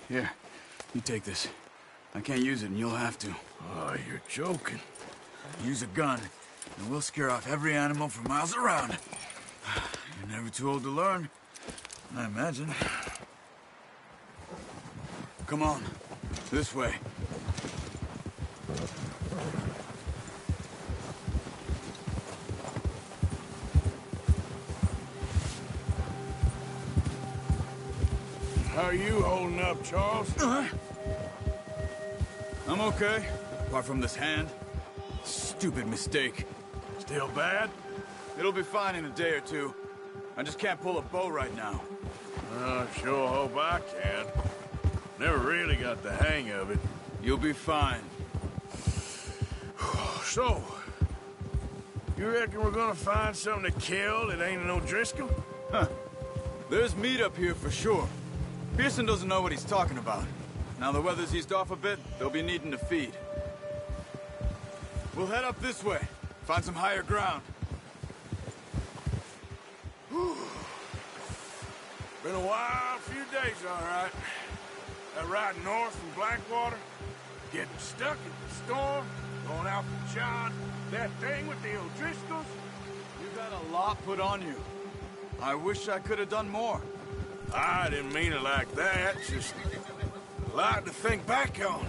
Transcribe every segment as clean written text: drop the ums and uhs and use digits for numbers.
Here, you take this. I can't use it, and you'll have to. Oh, you're joking. Use a gun, and we'll scare off every animal for miles around. You're never too old to learn, I imagine. Come on, this way. How are you holding up, Charles? I'm okay, apart from this hand. Stupid mistake. Still bad? It'll be fine in a day or two. I just can't pull a bow right now. Sure hope I can. Never really got the hang of it. You'll be fine. So, you reckon we're gonna find something to kill that ain't no Driscoll? Huh. There's meat up here for sure. Pearson doesn't know what he's talking about. Now the weather's eased off a bit, they'll be needing to feed. We'll head up this way. Find some higher ground. Been a wild few days, all right. That ride north from Blackwater, getting stuck in the storm, going out from John, that thing with the O'Driscolls. You got a lot put on you. I wish I could have done more. I didn't mean it like that, just a lot to think back on.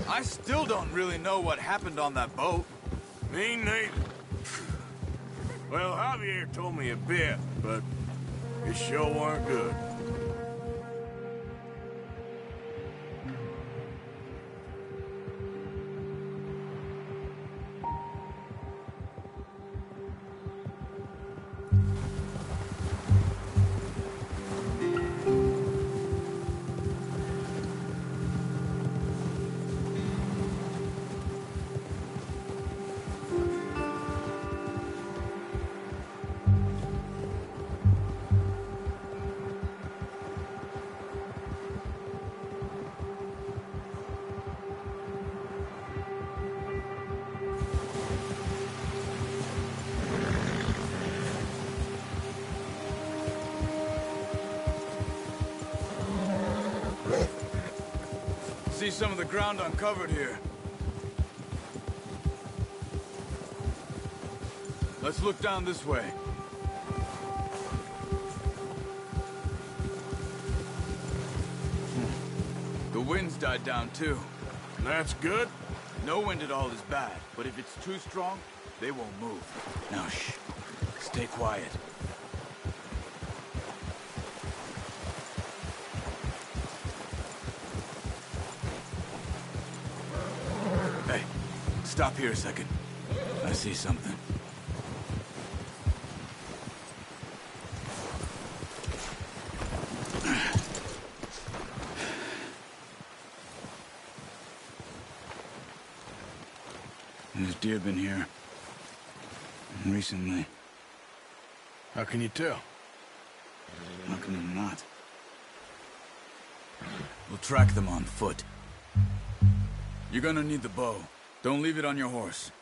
I still don't really know what happened on that boat. Me neither. Well, Javier told me a bit, but it sure weren't good. See some of the ground uncovered here. Let's look down this way. The wind's died down too. That's good. No wind at all is bad, but if it's too strong, they won't move. Now shh. Stay quiet. Hey, stop here a second. I see something. There's deer been here. Recently. How can you tell? How can you not? We'll track them on foot. You're gonna need the bow. Don't leave it on your horse.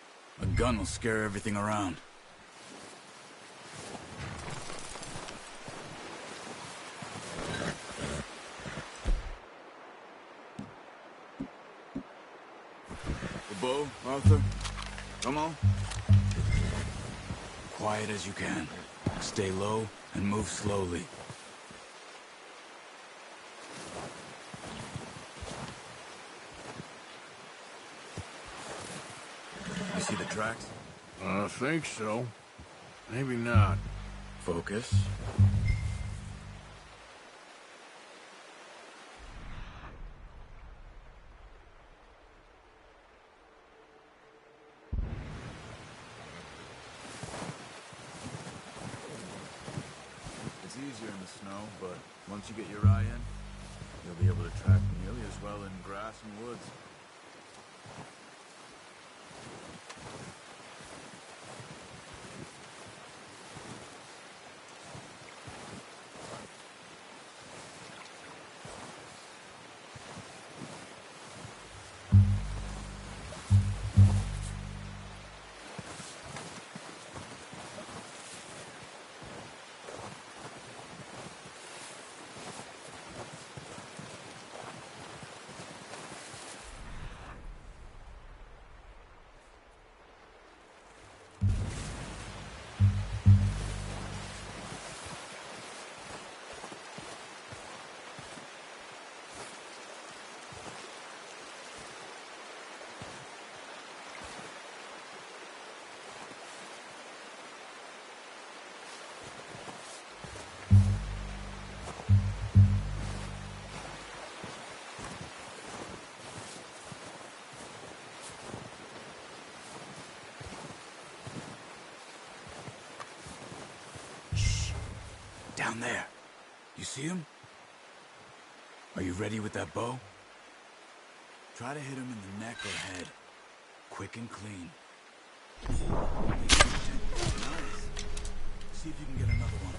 A gun will scare everything around. The bow, Arthur? Come on. Quiet as you can. Stay low and move slowly. You see the tracks? I think so. Maybe not. Focus. It's easier in the snow, but once you get your eye in, you'll be able to track nearly as well in grass and woods. Down there. You see him? Are you ready with that bow? Try to hit him in the neck or head. Quick and clean. Nice. See if you can get another one.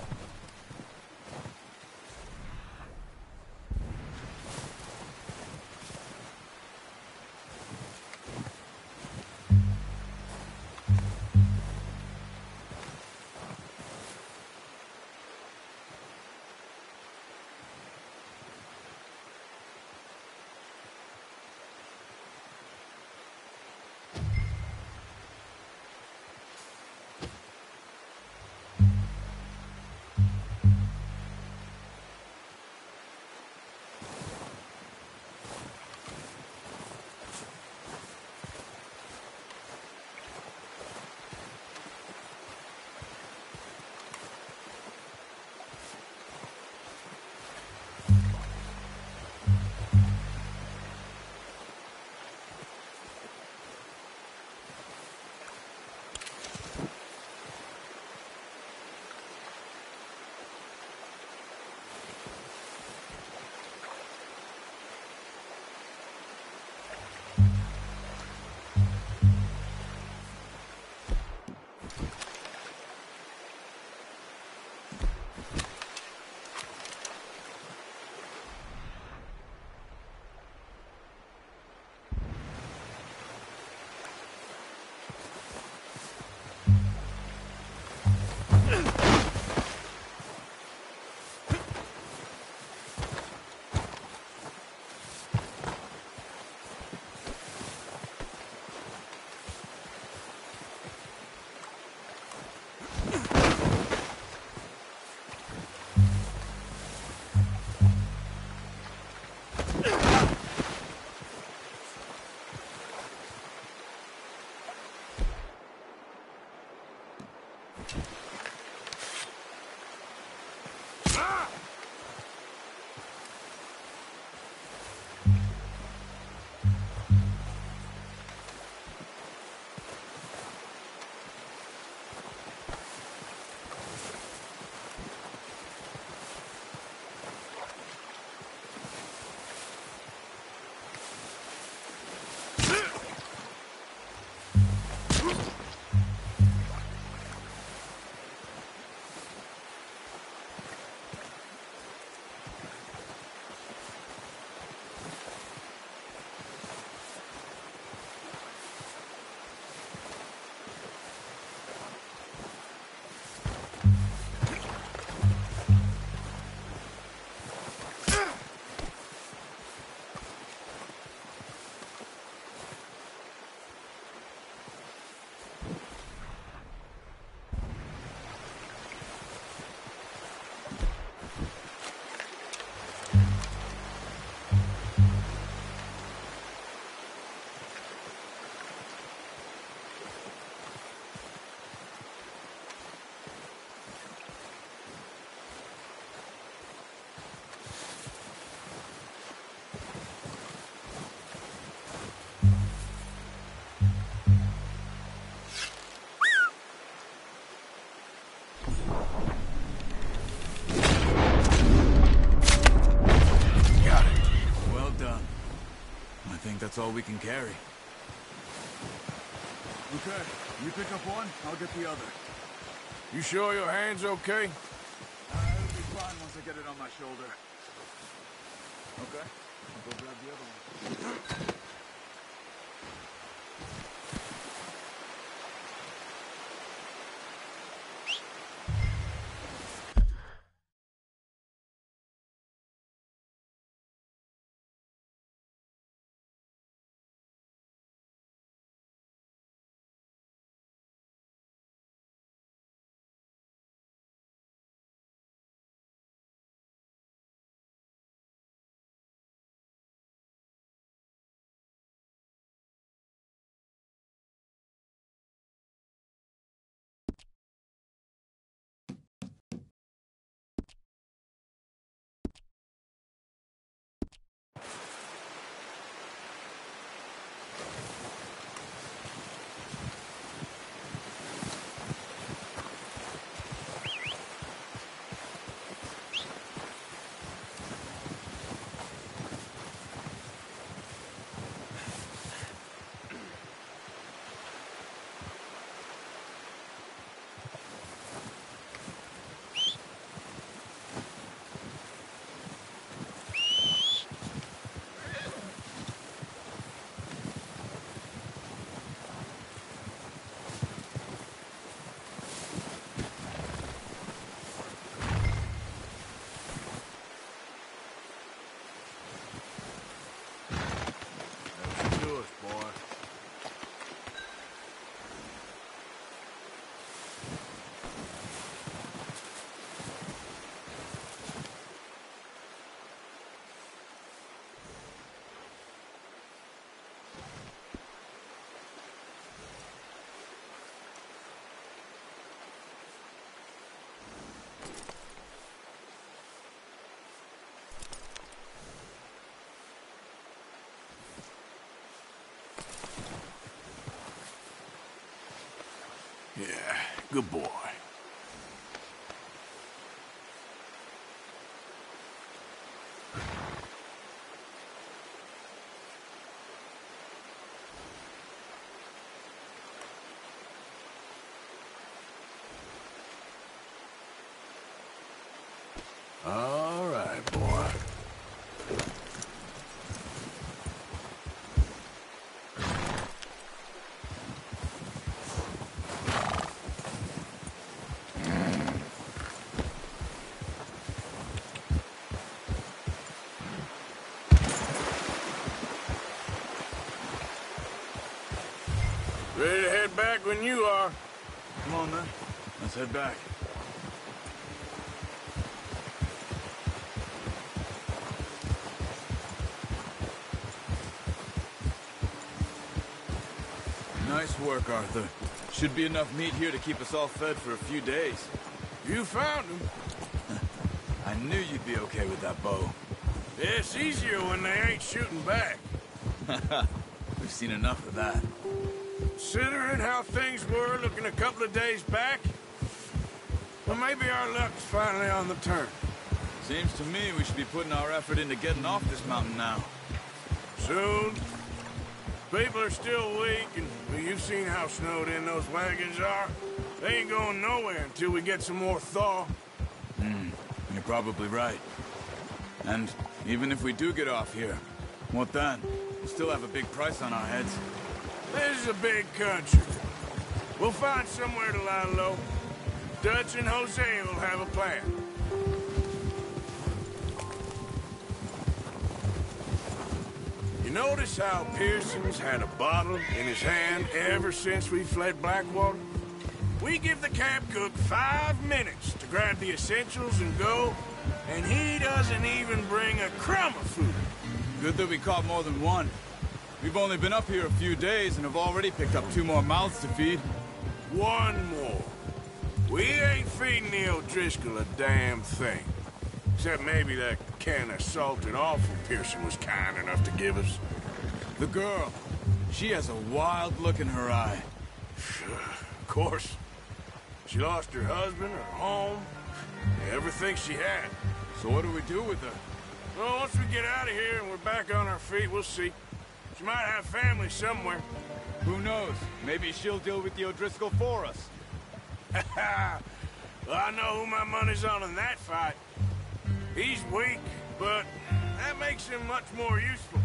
That's all we can carry. Okay, you pick up one, I'll get the other. You sure your hand's okay? It'll be fine once I get it on my shoulder. Okay, I'll go grab the other one. Good boy. All right, boy. Ready to head back when you are. Come on, then. Let's head back. Nice work, Arthur. Should be enough meat here to keep us all fed for a few days. You found him. I knew you'd be okay with that bow. It's easier when they ain't shooting back. We've seen enough of that. Considering how things were looking a couple of days back, well, maybe our luck's finally on the turn. Seems to me we should be putting our effort into getting off this mountain now. Soon. People are still weak, and well, you've seen how snowed in those wagons are. They ain't going nowhere until we get some more thaw. You're probably right. And even if we do get off here, what then? We'll still have a big price on our heads. This is a big country. We'll find somewhere to lie low. Dutch and Jose will have a plan. You notice how Pearson's had a bottle in his hand ever since we fled Blackwater? We give the camp cook 5 minutes to grab the essentials and go, and he doesn't even bring a crumb of food. Good that we caught more than one. We've only been up here a few days and have already picked up 2 more mouths to feed. 1 more. We ain't feeding the O'Driscoll a damn thing. Except maybe that can of salted offal Pearson was kind enough to give us. The girl. She has a wild look in her eye. Of course. She lost her husband, her home, everything she had. So what do we do with her? Well, once we get out of here and we're back on our feet, we'll see. She might have family somewhere. Who knows? Maybe she'll deal with the O'Driscoll for us. Well, I know who my money's on in that fight. He's weak, but that makes him much more useful.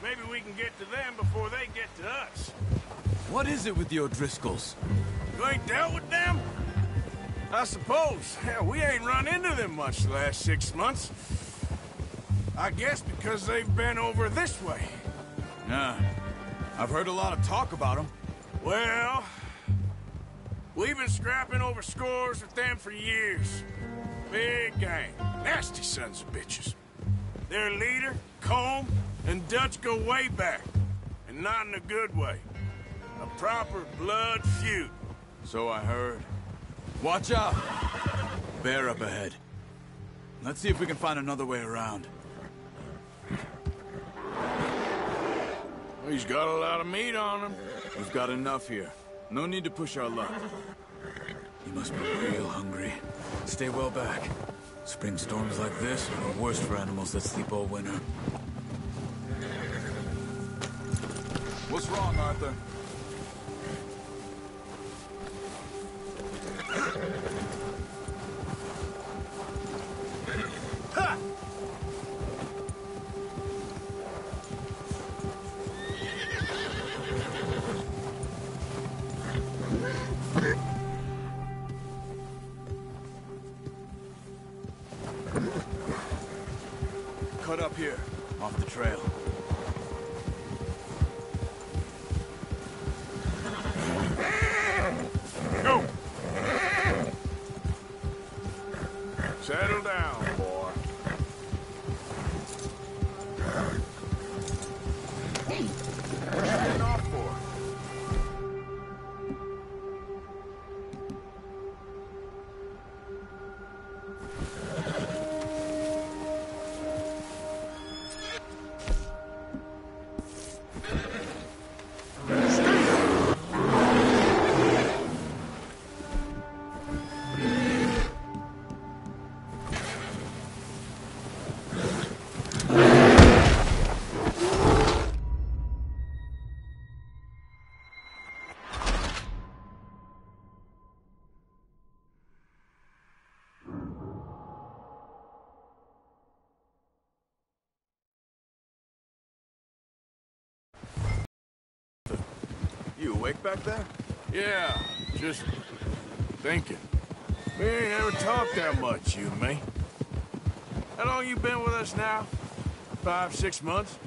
Maybe we can get to them before they get to us. What is it with the O'Driscolls? You ain't dealt with them? I suppose. Hell, we ain't run into them much the last 6 months. I guess because they've been over this way. Nah. I've heard a lot of talk about them. Well, we've been scrapping over scores with them for years. Big gang. Nasty sons of bitches. Their leader, Combe, and Dutch go way back. And not in a good way. A proper blood feud. So I heard. Watch out! Bear up ahead. Let's see if we can find another way around. He's got a lot of meat on him. We've got enough here. No need to push our luck. You must be real hungry. Stay well back. Spring storms like this are the worst for animals that sleep all winter. What's wrong, Arthur? Ha! Cut up here, off the trail. Go! Settle down, boy. What you getting off for? awake back there? Yeah, just thinking. We ain't ever talked that much, you and me. How long you been with us now? 5, 6 months?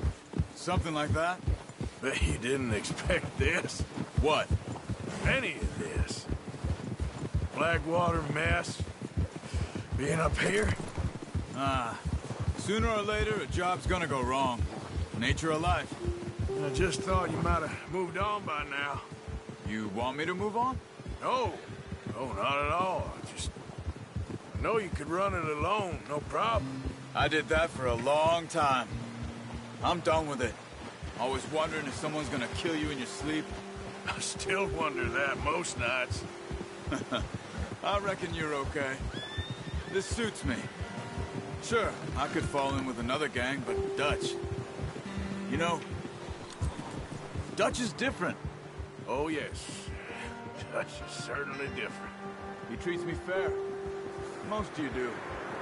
Something like that. Bet you didn't expect this. What? Any of this. Blackwater mess. Being up here? Sooner or later, a job's gonna go wrong. Nature of life. I just thought you might have moved on by now. You want me to move on? No. No, not at all. I know you could run it alone, no problem. I did that for a long time. I'm done with it. Always wondering if someone's gonna kill you in your sleep. I still wonder that most nights. I reckon you're okay. This suits me. Sure, I could fall in with another gang, but Dutch... You know, Dutch is different. Oh, yes. Dutch is certainly different. He treats me fair. Most of you do.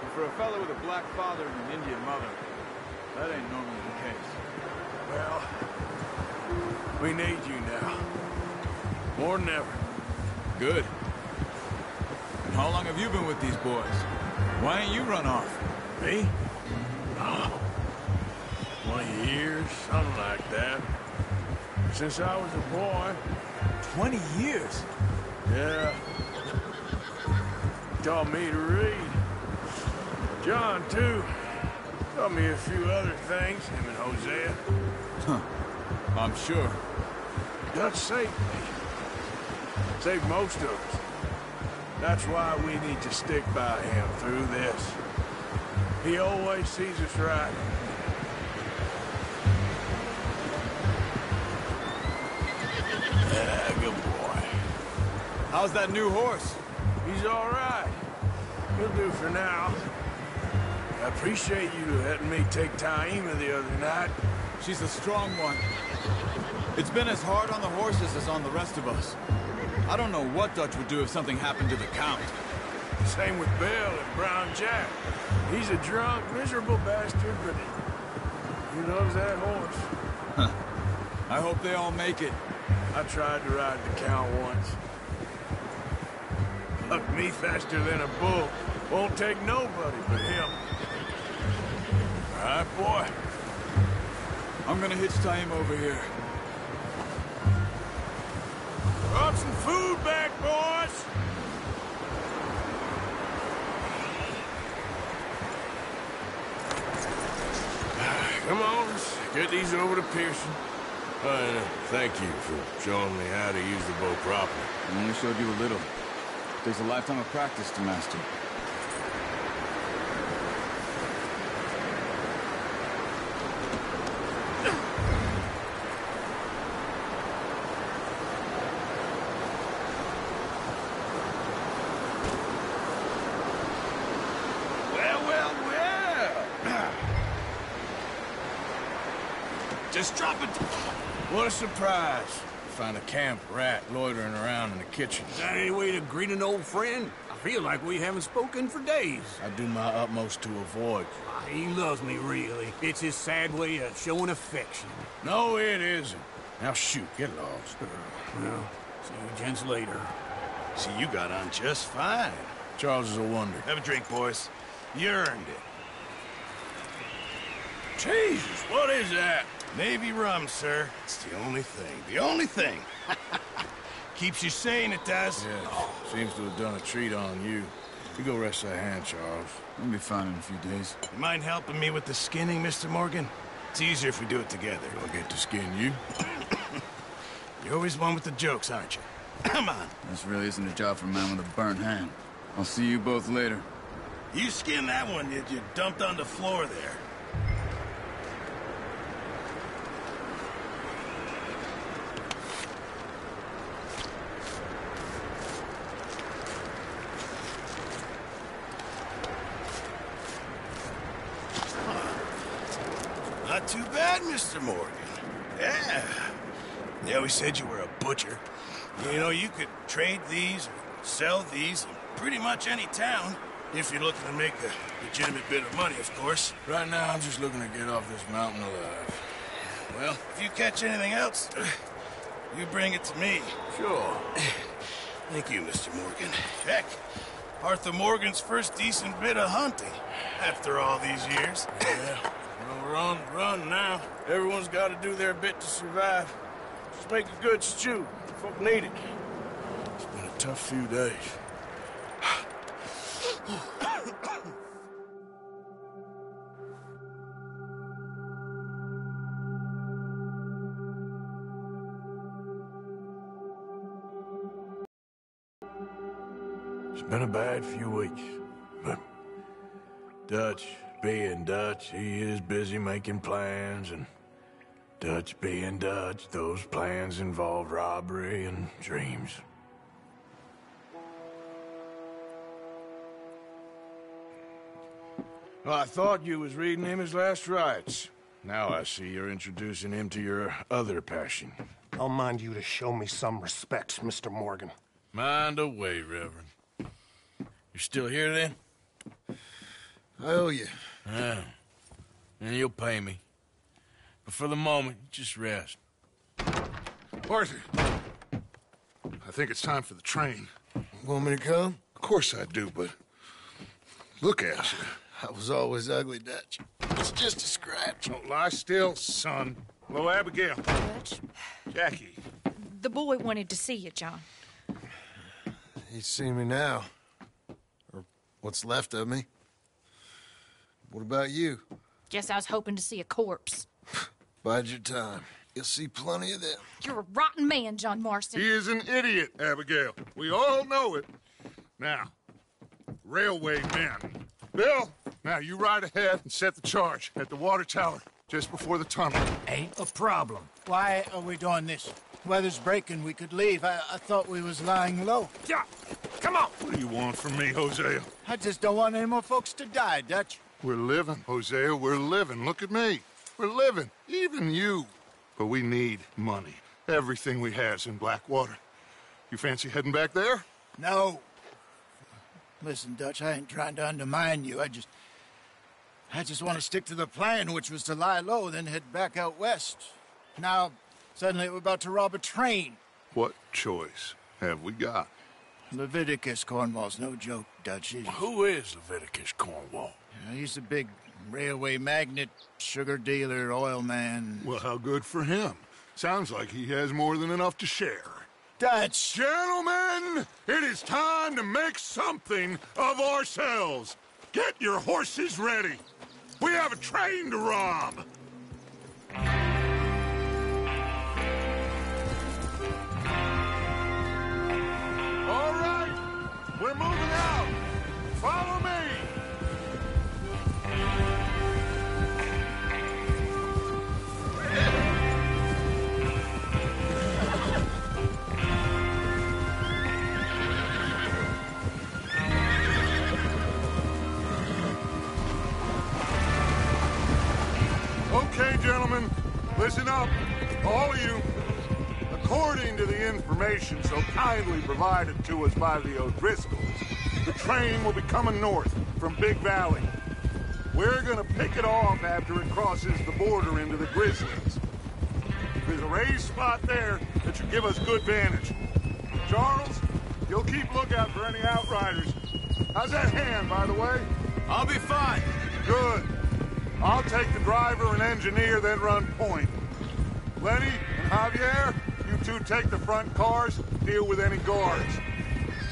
And for a fellow with a black father and an Indian mother, that ain't normally the case. Well, we need you now. More than ever. Good. And how long have you been with these boys? Why ain't you run off? Me? Oh, 20 years, something like that. Since I was a boy. 20 years? Yeah. Taught me to read. John, too. Taught me a few other things, him and Hosea. Huh. I'm sure. Dutch saved me. Saved most of us. That's why we need to stick by him through this. He always sees us right. Yeah, good boy. How's that new horse? He's all right. He'll do for now. I appreciate you letting me take Taima the other night. She's a strong one. It's been as hard on the horses as on the rest of us. I don't know what Dutch would do if something happened to the Count. Same with Bill and Brown Jack. He's a drunk, miserable bastard, but he loves that horse. Huh. I hope they all make it. I tried to ride the Count once. Bucked me faster than a bull. Won't take nobody but him. All right, boy. I'm gonna hitch Taima over here. Brought some food back, boys! Come on, let's get these over to Pearson. Thank you for showing me how to use the bow properly. I only showed you a little. Takes a lifetime of practice to master. Just drop it. What a surprise. Find a camp rat loitering around in the kitchen. Is that any way to greet an old friend? I feel like we haven't spoken for days. I do my utmost to avoid. He loves me, really. It's his sad way of showing affection. No, it isn't. Now shoot, get lost. Well, see you gents later. See, you got on just fine. Charles is a wonder. Have a drink, boys. You earned it. Jesus, what is that? Navy rum, sir. It's the only thing. The only thing. Keeps you sane, it does. Yes, seems to have done a treat on you. You go rest that hand, Charles. I'll be fine in a few days. You mind helping me with the skinning, Mr. Morgan? It's easier if we do it together. I'll get to skin you. You're always one with the jokes, aren't you? Come on. This really isn't a job for a man with a burnt hand. I'll see you both later. You skinned that one you dumped on the floor there. Not too bad, Mr. Morgan. Yeah. They always said you were a butcher. You know, you could trade these, or sell these, in pretty much any town, if you're looking to make a legitimate bit of money, of course. Right now, I'm just looking to get off this mountain alive. Well, if you catch anything else, you bring it to me. Sure. Thank you, Mr. Morgan. Heck, Arthur Morgan's first decent bit of hunting after all these years. Yeah, well, we're on the run now. Everyone's got to do their bit to survive. Just make a good stew. Folk need it. It's been a tough few days. It's been a bad few weeks, but Dutch being Dutch, he is busy making plans, and Dutch being Dutch, those plans involve robbery and dreams. Well, I thought you was reading him his last rites. Now I see you're introducing him to your other passion. I'll mind you to show me some respect, Mr. Morgan. Mind away, Reverend. You still here, then? I owe you. Yeah. And you'll pay me. But for the moment, just rest. Arthur, I think it's time for the train. Want me to come? Of course I do, but look at you. I was always ugly, Dutch. It's just a scratch. Don't lie still, son. Hello, Abigail. Dutch, Jackie. the boy wanted to see you, John. He's seen me now. Or what's left of me. What about you? Guess I was hoping to see a corpse. Bide your time. You'll see plenty of them. You're a rotten man, John Marston. He is an idiot, Abigail. We all know it. Now, railway men. Bill, now you ride ahead and set the charge at the water tower just before the tunnel. Ain't a problem. Why are we doing this? Weather's breaking, we could leave. I thought we was lying low. Yeah, come on. What do you want from me, Hosea? I just don't want any more folks to die, Dutch. We're living, Hosea, we're living. Look at me. We're living, even you. But we need money. Everything we has in Blackwater. You fancy heading back there? No. Listen, Dutch, I ain't trying to undermine you. I just want to stick to the plan, which was to lie low, then head back out west. Now, suddenly we're about to rob a train. What choice have we got? Leviticus Cornwall's no joke, Dutch. Who is Leviticus Cornwall? He's a big railway magnate, sugar dealer, oil man. Well, how good for him. Sounds like he has more than enough to share. Dutch! Gentlemen, it is time to make something of ourselves. Get your horses ready. We have a train to rob. All right, we're moving out. Follow me. Okay, gentlemen, listen up, all of you. According to the information so kindly provided to us by the O'Driscolls, the train will be coming north from Big Valley. We're gonna pick it off after it crosses the border into the Grizzlies. There's a raised spot there that should give us good vantage. Charles, you'll keep lookout for any outriders. How's that hand, by the way? I'll be fine. Good. I'll take the driver and engineer, then run point. Lenny and Javier, you two take the front cars, deal with any guards.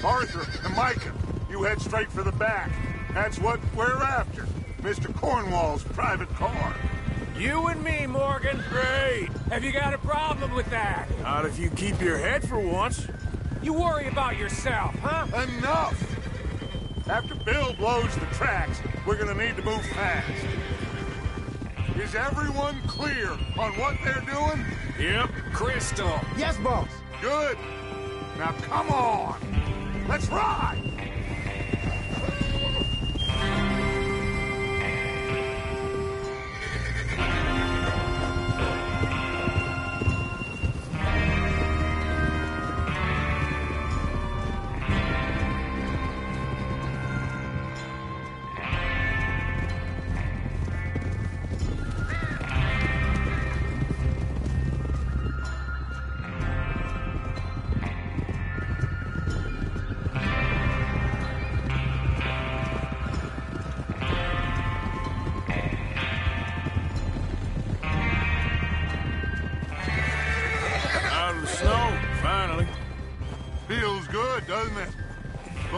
Arthur and Micah, you head straight for the back. That's what we're after. Mr. Cornwall's private car. You and me, Morgan. Great. Have you got a problem with that? Not if you keep your head for once. You worry about yourself, huh? Enough! After Bill blows the tracks, we're gonna need to move fast. Is everyone clear on what they're doing? Yep. Crystal. Yes, boss. Good. Now come on. Let's ride.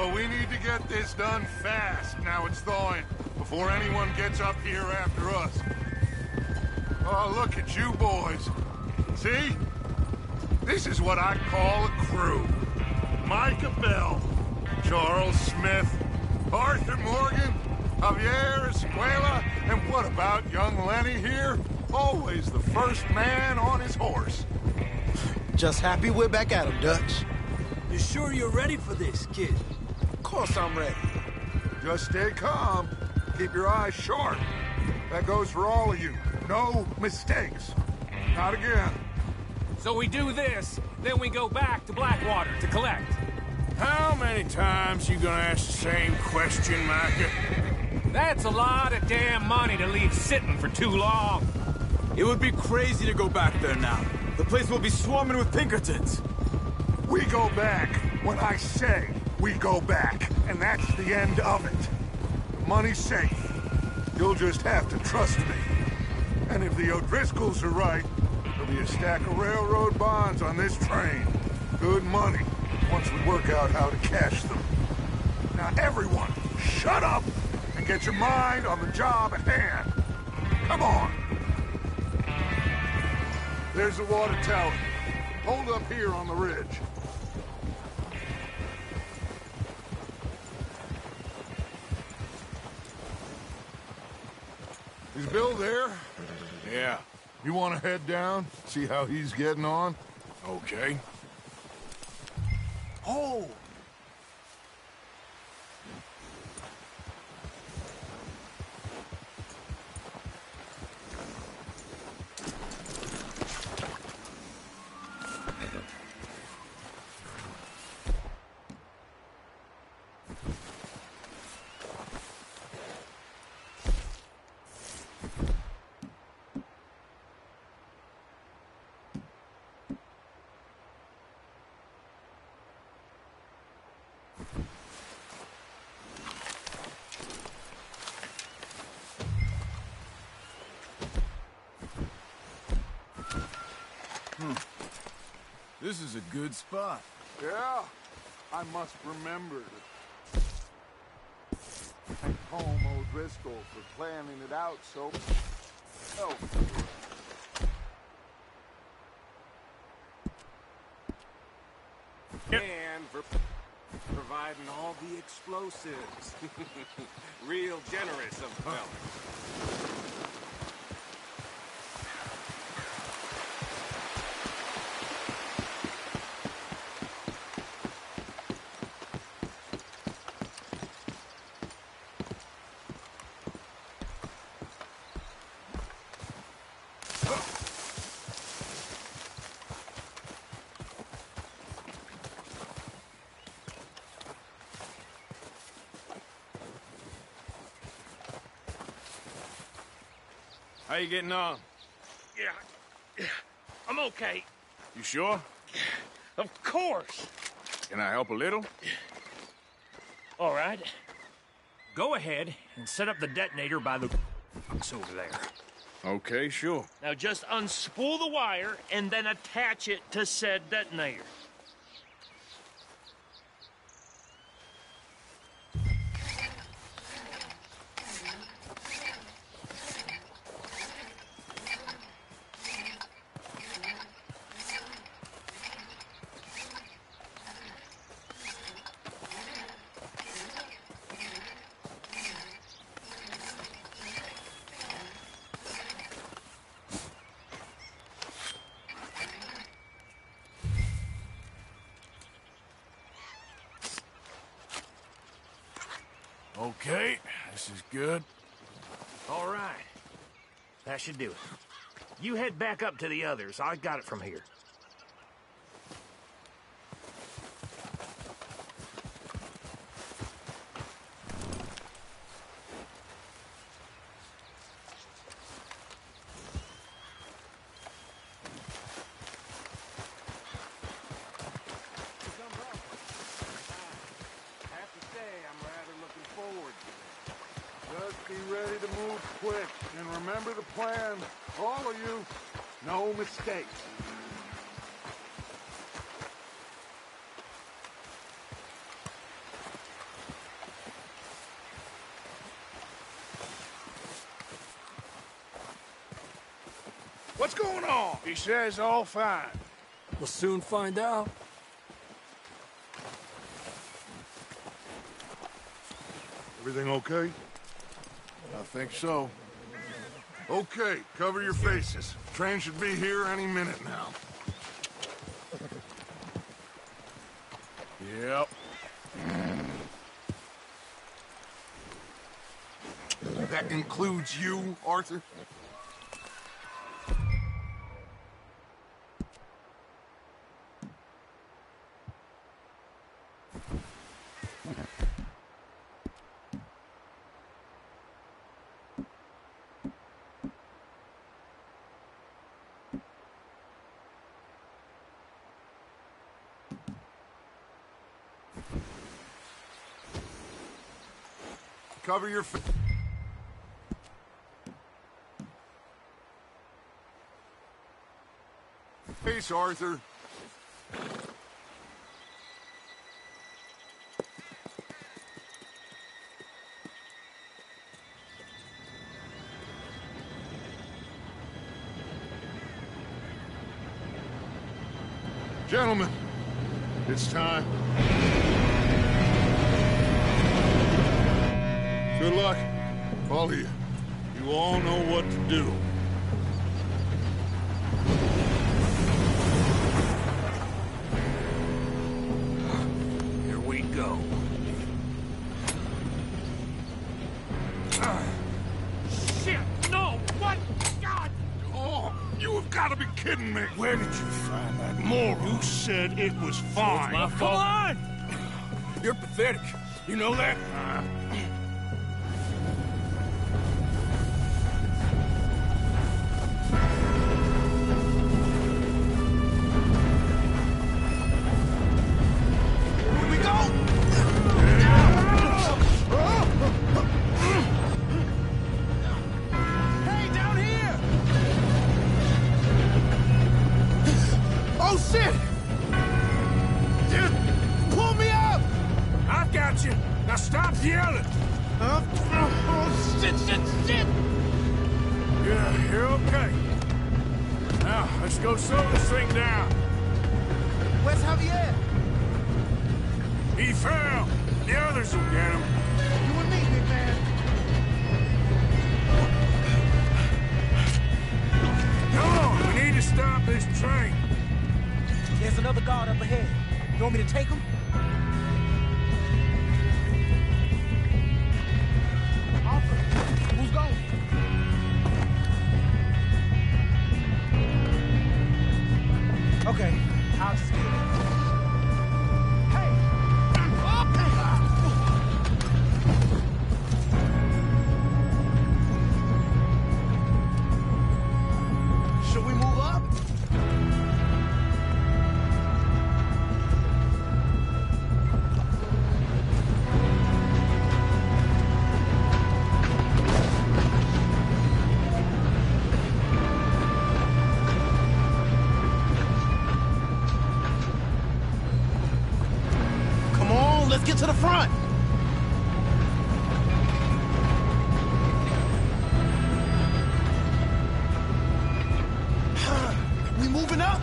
So we need to get this done fast, now it's thawing, before anyone gets up here after us. Oh, look at you boys. See? This is what I call a crew. Micah Bell, Charles Smith, Arthur Morgan, Javier Escuela, and what about young Lenny here? Always the first man on his horse. Just happy we're back at him, Dutch. You sure you're ready for this, kid? Of course I'm ready. Just stay calm. Keep your eyes sharp. That goes for all of you. No mistakes. Not again. So we do this, then we go back to Blackwater to collect. How many times you gonna ask the same question, Micah? That's a lot of damn money to leave sitting for too long. It would be crazy to go back there now. The place will be swarming with Pinkertons. We go back when I say we go back, and that's the end of it. The money's safe. You'll just have to trust me. And if the O'Driscolls are right, there'll be a stack of railroad bonds on this train. Good money, once we work out how to cash them. Now everyone, shut up and get your mind on the job at hand. Come on. There's the water tower. Hold up here on the ridge. Is Bill there? Yeah, You want to head down, see how he's getting on? okay. Oh! This is a good spot. Yeah, I must remember to thank Home O'Driscoll for planning it out so... Oh. And for providing all the explosives. Real generous of the fella. How you getting on? Yeah, I'm okay. You sure? Of course. Can I help a little? All right. Go ahead and set up the detonator by the box over there. Okay, sure. Now just unspool the wire and then attach it to said detonator. Okay, this is good. All right. That should do it. You head back up to the others. I got it from here. Just be ready to move quick, and remember the plan. All of you, no mistakes. What's going on? He says all fine. We'll soon find out. Everything okay? I think so. Okay, cover your faces. Train should be here any minute now. Yep. That includes you, Arthur? Cover your face, Arthur. Gentlemen, it's time. Good luck. All of you. You all know what to do. Here we go. Shit! No! What? God! Oh, you have got to be kidding me. Where did you find that moron? You said it was fine. My fault. Come on! You're pathetic. You know that? Here we go! Hey, down here! Oh, shit! Dude, pull me up! I've got you. Now stop yelling. Oh, shit, shit, shit! Yeah, you're okay. Now, let's go slow this thing down. Where's Javier? He fell. The others will get him. You and me, big man. Come on, we need to stop this train. There's another guard up ahead. You want me to take him? Arthur, who's going? Okay, I'll just get it. Hey! Should we move up? Come on, let's get to the front. We moving up?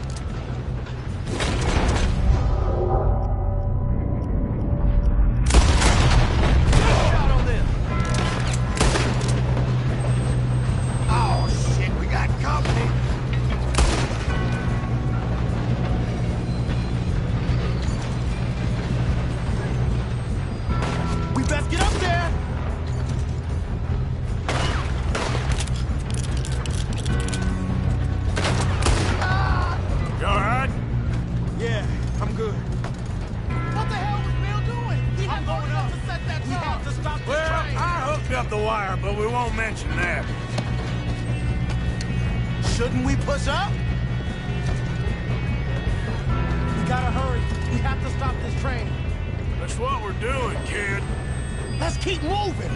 Shot on them. Oh, shit, we got company. We best get up there. You all right? Yeah, I'm good. What the hell was Bill doing? He had going up to set that we have to stop this Well, train. I hooked up the wire, but we won't mention that. Shouldn't we push up? We gotta hurry. We have to stop this train. That's what we're doing, kid. Let's keep moving.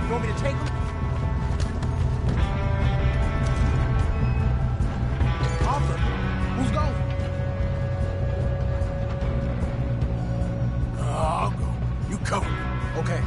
You want me to take him? Arthur, who's going? I'll go. You cover me. Okay.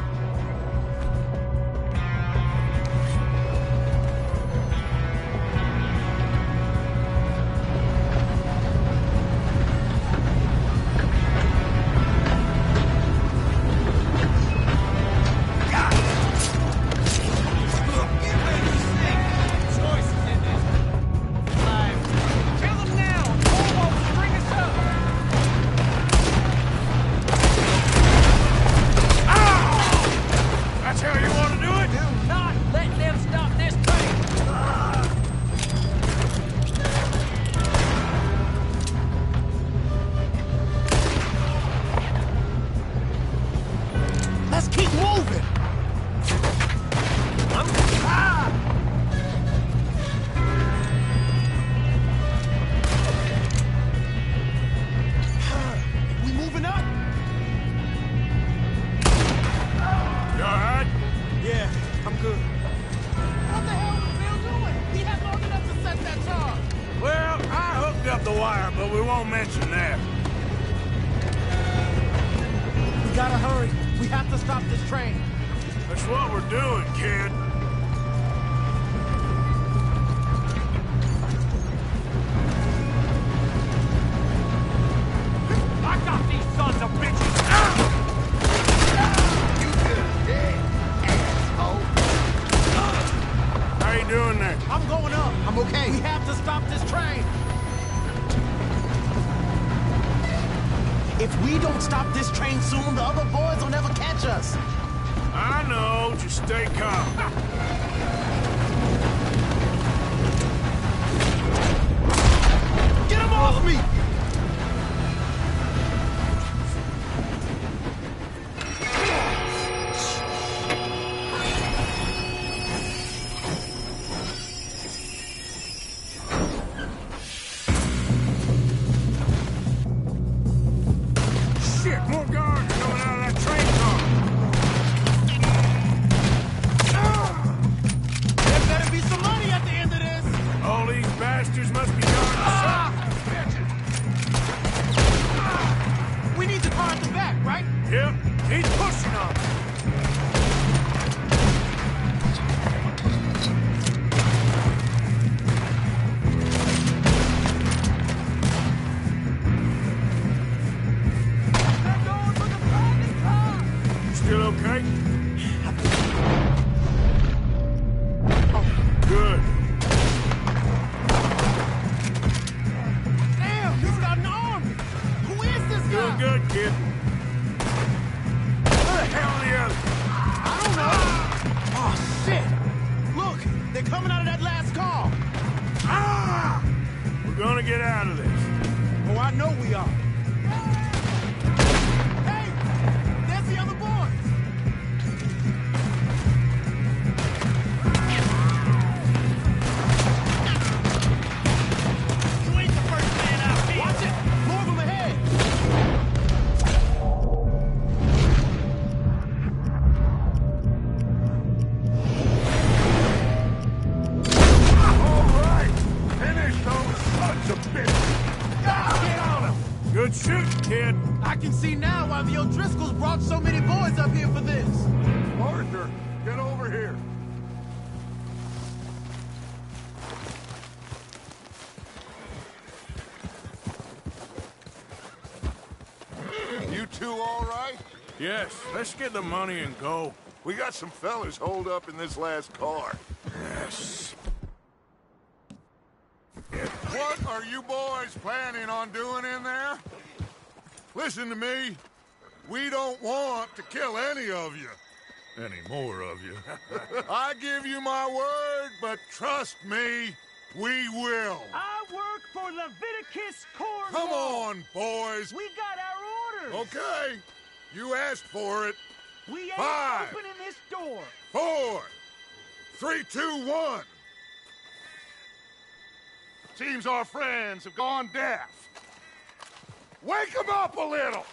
Yes, let's get the money and go. We got some fellas holed up in this last car. Yes. What are you boys planning on doing in there? Listen to me. We don't want to kill any of you. Any more of you. I give you my word, but trust me, we will. I work for Leviticus Corps. Come on, boys. We got our orders. Okay. You asked for it. We ain't 5, opening this door. 4, 3, 2, 1. Seems our friends have gone deaf. Wake them up a little!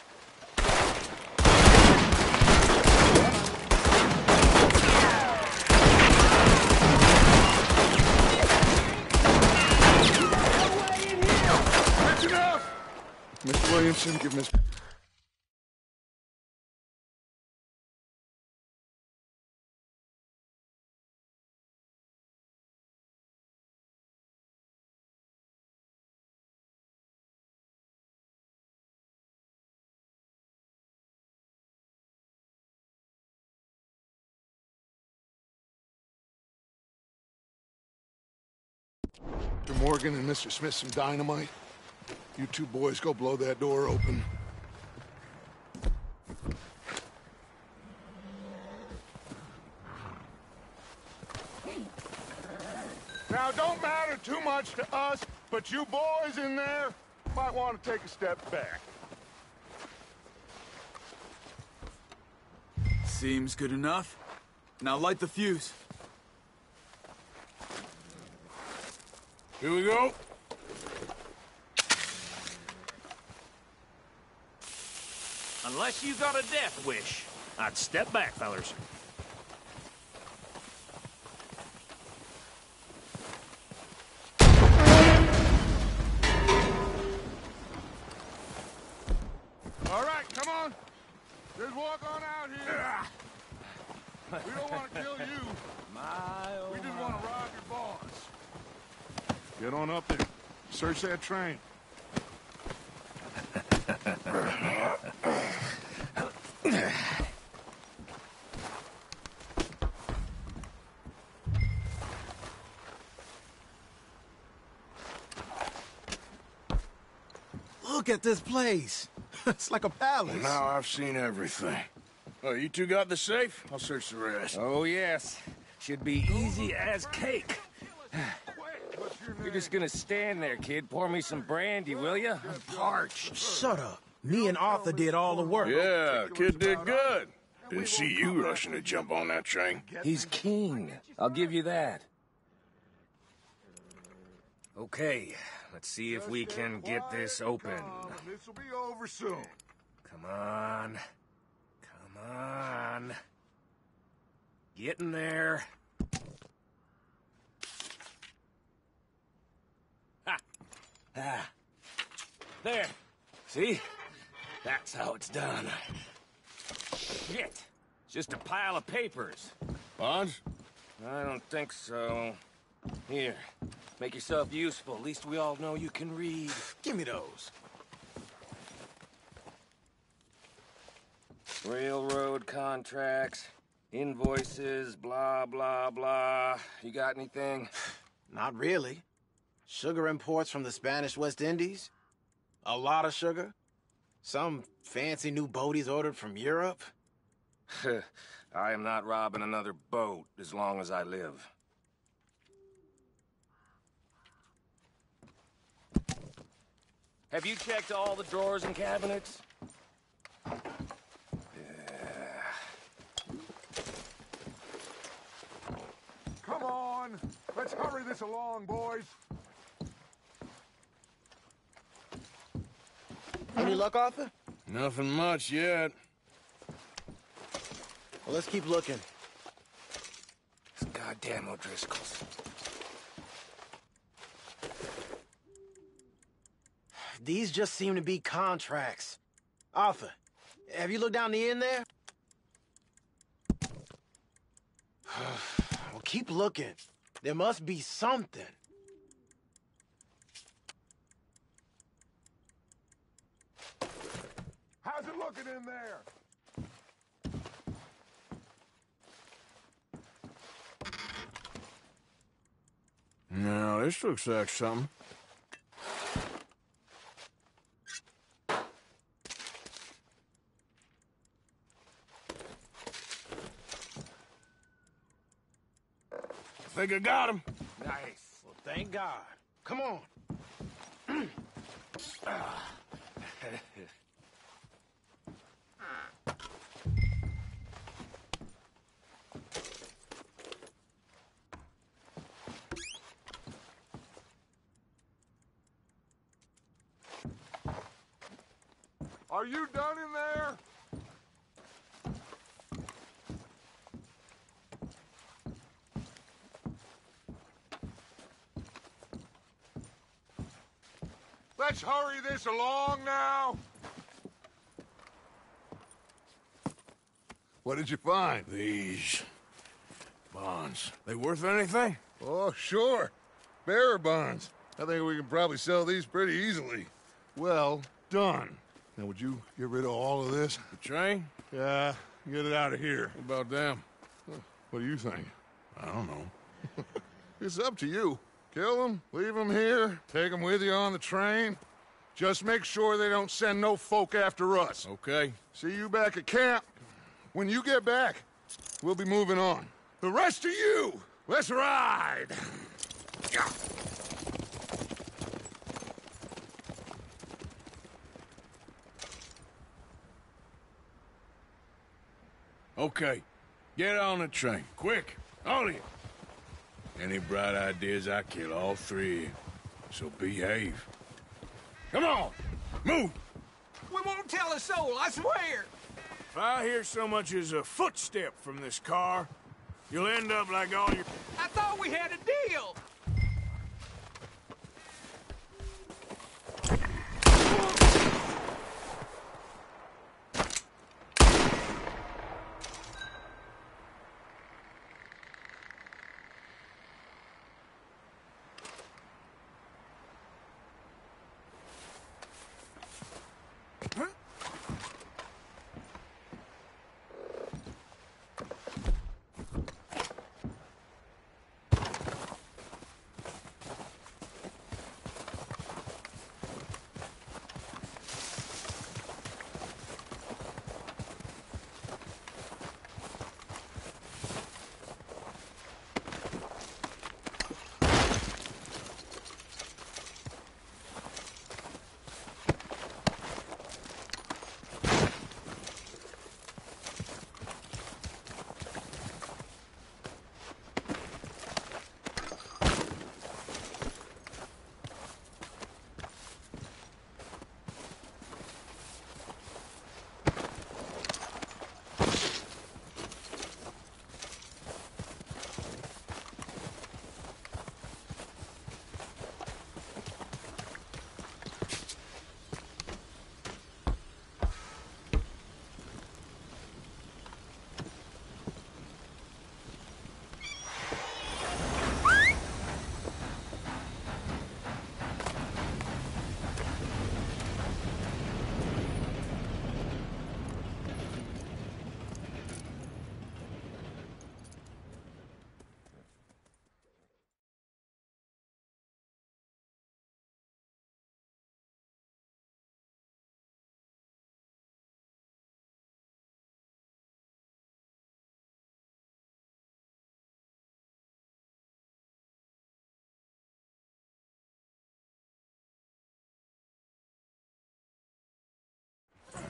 Soon give Mr. Morgan and Mr. Smith some dynamite. You two boys go blow that door open. Now, don't matter too much to us, but you boys in there might want to take a step back. Seems good enough. Now light the fuse. Here we go. Unless you got a death wish, I'd step back, fellers. All right, come on. Just walk on out here. We don't want to kill you. We just want to rob your boss. Get on up there. Search that train. Look at this place. It's like a palace. Well, now I've seen everything. Oh, you two got the safe? I'll search the rest. Oh, yes. Should be easy as cake. You're just gonna stand there, kid. Pour me some brandy, will you? I'm parched. Shut up. Me and Arthur did all the work. Yeah, kid did good. Didn't see you rushing to jump on that train. He's keen. I'll give you that. Okay, let's see if we can get this open. This will be over soon. Come on. Come on. Get in there. Ha! Ah. There. See? That's how it's done. Shit. It's just a pile of papers. Bonds? I don't think so. Here. Make yourself useful. At least we all know you can read. Give me those. Railroad contracts, invoices, blah, blah, blah. You got anything? Not really. Sugar imports from the Spanish West Indies. A lot of sugar. Some fancy new boat he's ordered from Europe. I am not robbing another boat as long as I live. Have you checked all the drawers and cabinets? Come on. Let's hurry this along, boys. Any luck, Arthur? Nothing much yet. Well, let's keep looking. These goddamn O'Driscolls. These just seem to be contracts. Arthur, have you looked down the end there? Well, keep looking. There must be something. How's it looking in there? No, this looks like something. I think I got him. Nice. Well, thank God. Come on. Are you done in there? Let's hurry this along now. What did you find? These bonds. They worth anything? Oh, sure. Bearer bonds. I think we can probably sell these pretty easily. Well done. Now, would you get rid of all of this? The train? Yeah, get it out of here. What about them? What do you think? I don't know. It's up to you. Kill them, leave them here, take them with you on the train. Just make sure they don't send no folk after us. Okay. See you back at camp. When you get back, we'll be moving on. The rest of you, let's ride! Yeah. Okay. Get on the train. Quick. All of you. Any bright ideas, I kill all three of you. So behave. Come on! Move! We won't tell a soul, I swear! If I hear so much as a footstep from this car, you'll end up like all your... I thought we had a deal!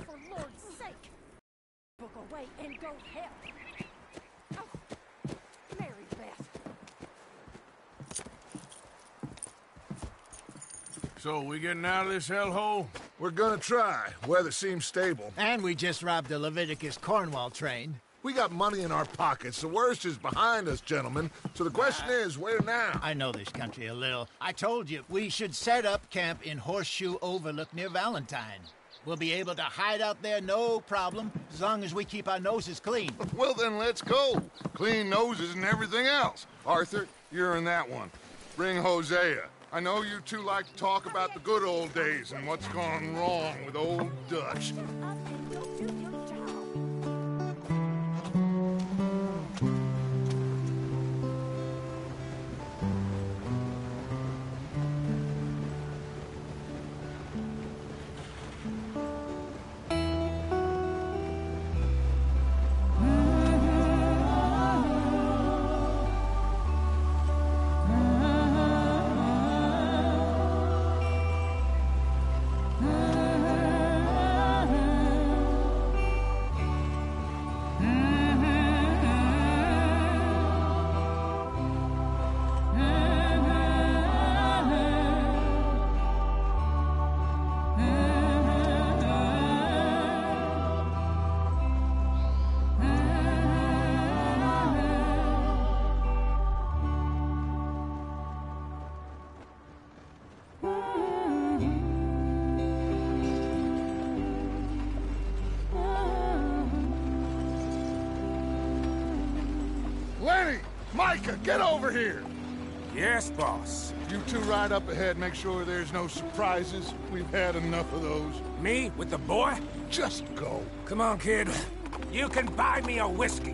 For Lord's sake! Book away and go help! Oh, Mary Beth. So, we getting out of this hellhole? We're gonna try. Weather seems stable. And we just robbed the Leviticus Cornwall train. We got money in our pockets. The worst is behind us, gentlemen. So the question is, where now? I know this country a little. I told you, we should set up camp in Horseshoe Overlook near Valentine. We'll be able to hide out there, no problem, as long as we keep our noses clean. Well, then let's go. Clean noses and everything else. Arthur, you're in that one. Bring Hosea. I know you two like to talk about the good old days and what's gone wrong with old Dutch. Micah, get over here! Yes, boss. You two ride up ahead, make sure there's no surprises. We've had enough of those. Me with the boy? Just go. Come on, kid. You can buy me a whiskey.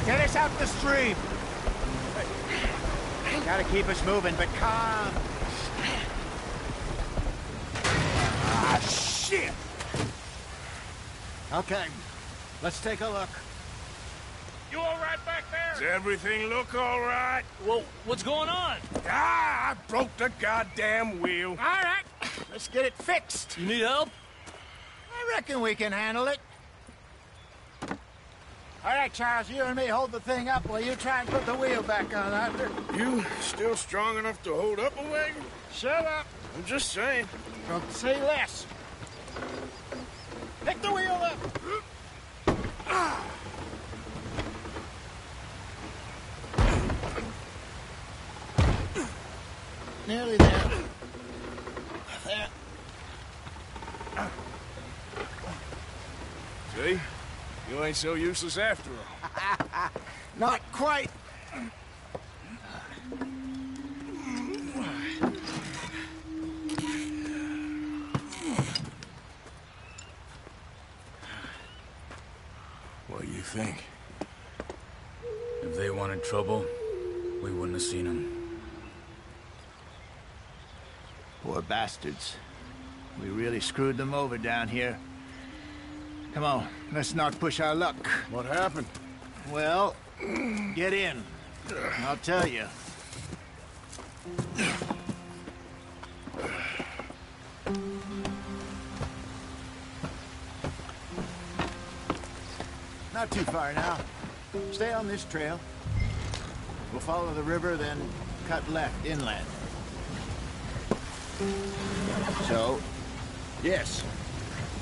Get us out the stream. Gotta keep us moving, but calm. Ah, shit! Okay, let's take a look. You all right back there? Does everything look all right? Well, what's going on? Ah, I broke the goddamn wheel. All right, let's get it fixed. You need help? I reckon we can handle it. All right, Charles, you and me hold the thing up while you try and put the wheel back on, Arthur. You still strong enough to hold up a wagon? Shut up. I'm just saying. Don't say less. Pick the wheel up. Nearly there. There. See? You ain't so useless after all. Not quite. What do you think? If they wanted trouble, we wouldn't have seen them. Poor bastards. We really screwed them over down here. Come on, let's not push our luck. What happened? Well, get in. I'll tell you. Not too far now. Stay on this trail. We'll follow the river, then cut left inland. So, yes,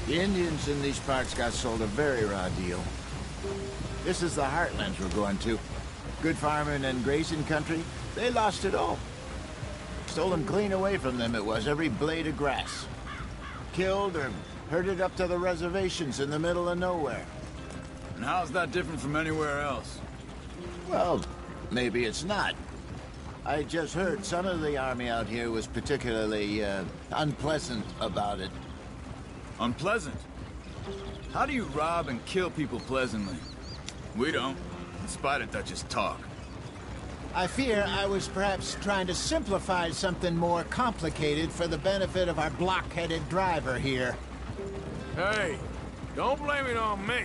the Indians in these parts got sold a very raw deal. This is the heartlands we're going to. Good farming and grazing country, they lost it all. Stolen clean away from them it was, every blade of grass. Killed or herded up to the reservations in the middle of nowhere. And how's that different from anywhere else? Well, maybe it's not. I just heard some of the army out here was particularly, unpleasant about it. Unpleasant? How do you rob and kill people pleasantly? We don't, in spite of Dutch's talk. I fear I was perhaps trying to simplify something more complicated for the benefit of our block-headed driver here. Hey, don't blame it on me.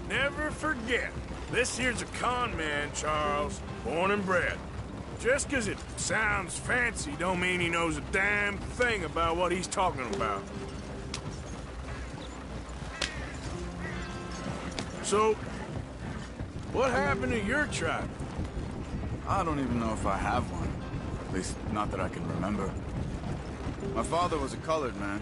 Never forget, this here's a con man, Charles, born and bred. Just 'cause it sounds fancy don't mean he knows a damn thing about what he's talking about. So, what happened to your tribe? I don't even know if I have one. At least, not that I can remember. My father was a colored man.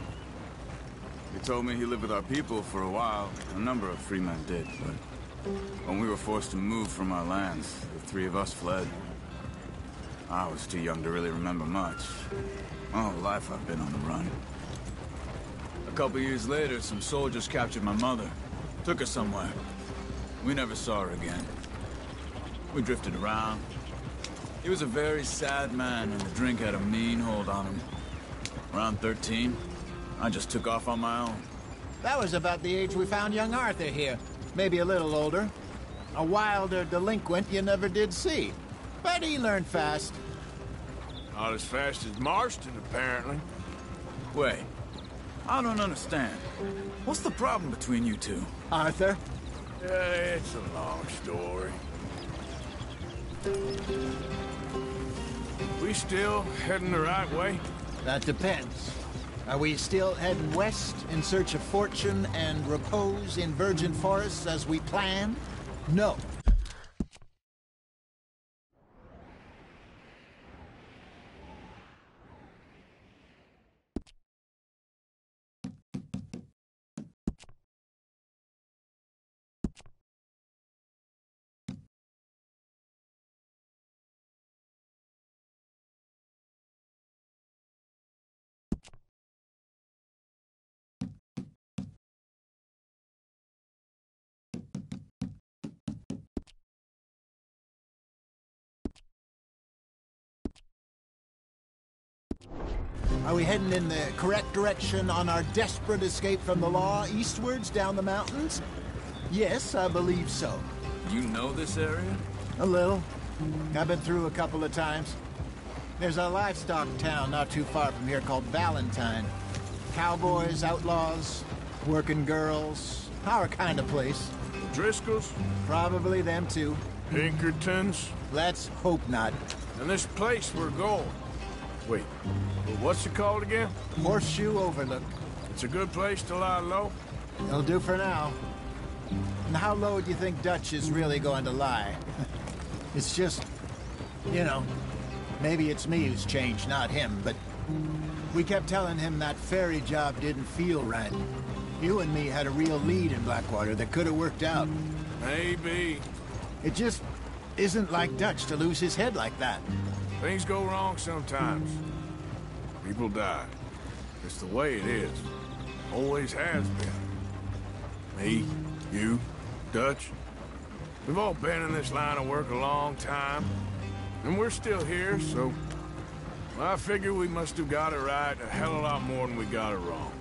He told me he lived with our people for a while. A number of free men did, but when we were forced to move from our lands, the three of us fled. I was too young to really remember much. My whole life I've been on the run. A couple years later, some soldiers captured my mother. Took her somewhere. We never saw her again. We drifted around. He was a very sad man, and the drink had a mean hold on him. Around 13, I just took off on my own. That was about the age we found young Arthur here. Maybe a little older. A wilder delinquent you never did see. But he learned fast. Not as fast as Marston, apparently. Wait, I don't understand. What's the problem between you two? Arthur? It's a long story. We still heading the right way? That depends. Are we still heading west in search of fortune and repose in virgin forests as we planned? No. Are we heading in the correct direction on our desperate escape from the law eastwards down the mountains? Yes, I believe so. You know this area? A little. I've been through a couple of times. There's a livestock town not too far from here called Valentine. Cowboys, outlaws, working girls, our kind of place. Driscolls? Probably them too. Pinkertons? Let's hope not. And this place we're going. Wait, what's it called again? Horseshoe Overlook. It's a good place to lie low? It'll do for now. And how low do you think Dutch is really going to lie? It's just, you know, maybe it's me who's changed, not him, but we kept telling him that ferry job didn't feel right. You and me had a real lead in Blackwater that could have worked out. Maybe. It just isn't like Dutch to lose his head like that. Things go wrong sometimes. People die. It's the way it is. Always has been. Me, you, Dutch. We've all been in this line of work a long time. And we're still here, so... well, I figure we must have got it right a hell of a lot more than we got it wrong.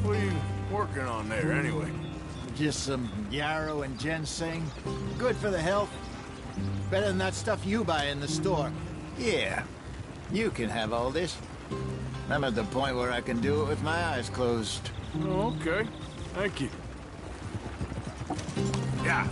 What are you working on there, anyway? Just some yarrow and ginseng. Good for the health. Better than that stuff you buy in the store. Yeah, you can have all this. I'm at the point where I can do it with my eyes closed. Oh, okay. Thank you. Yeah.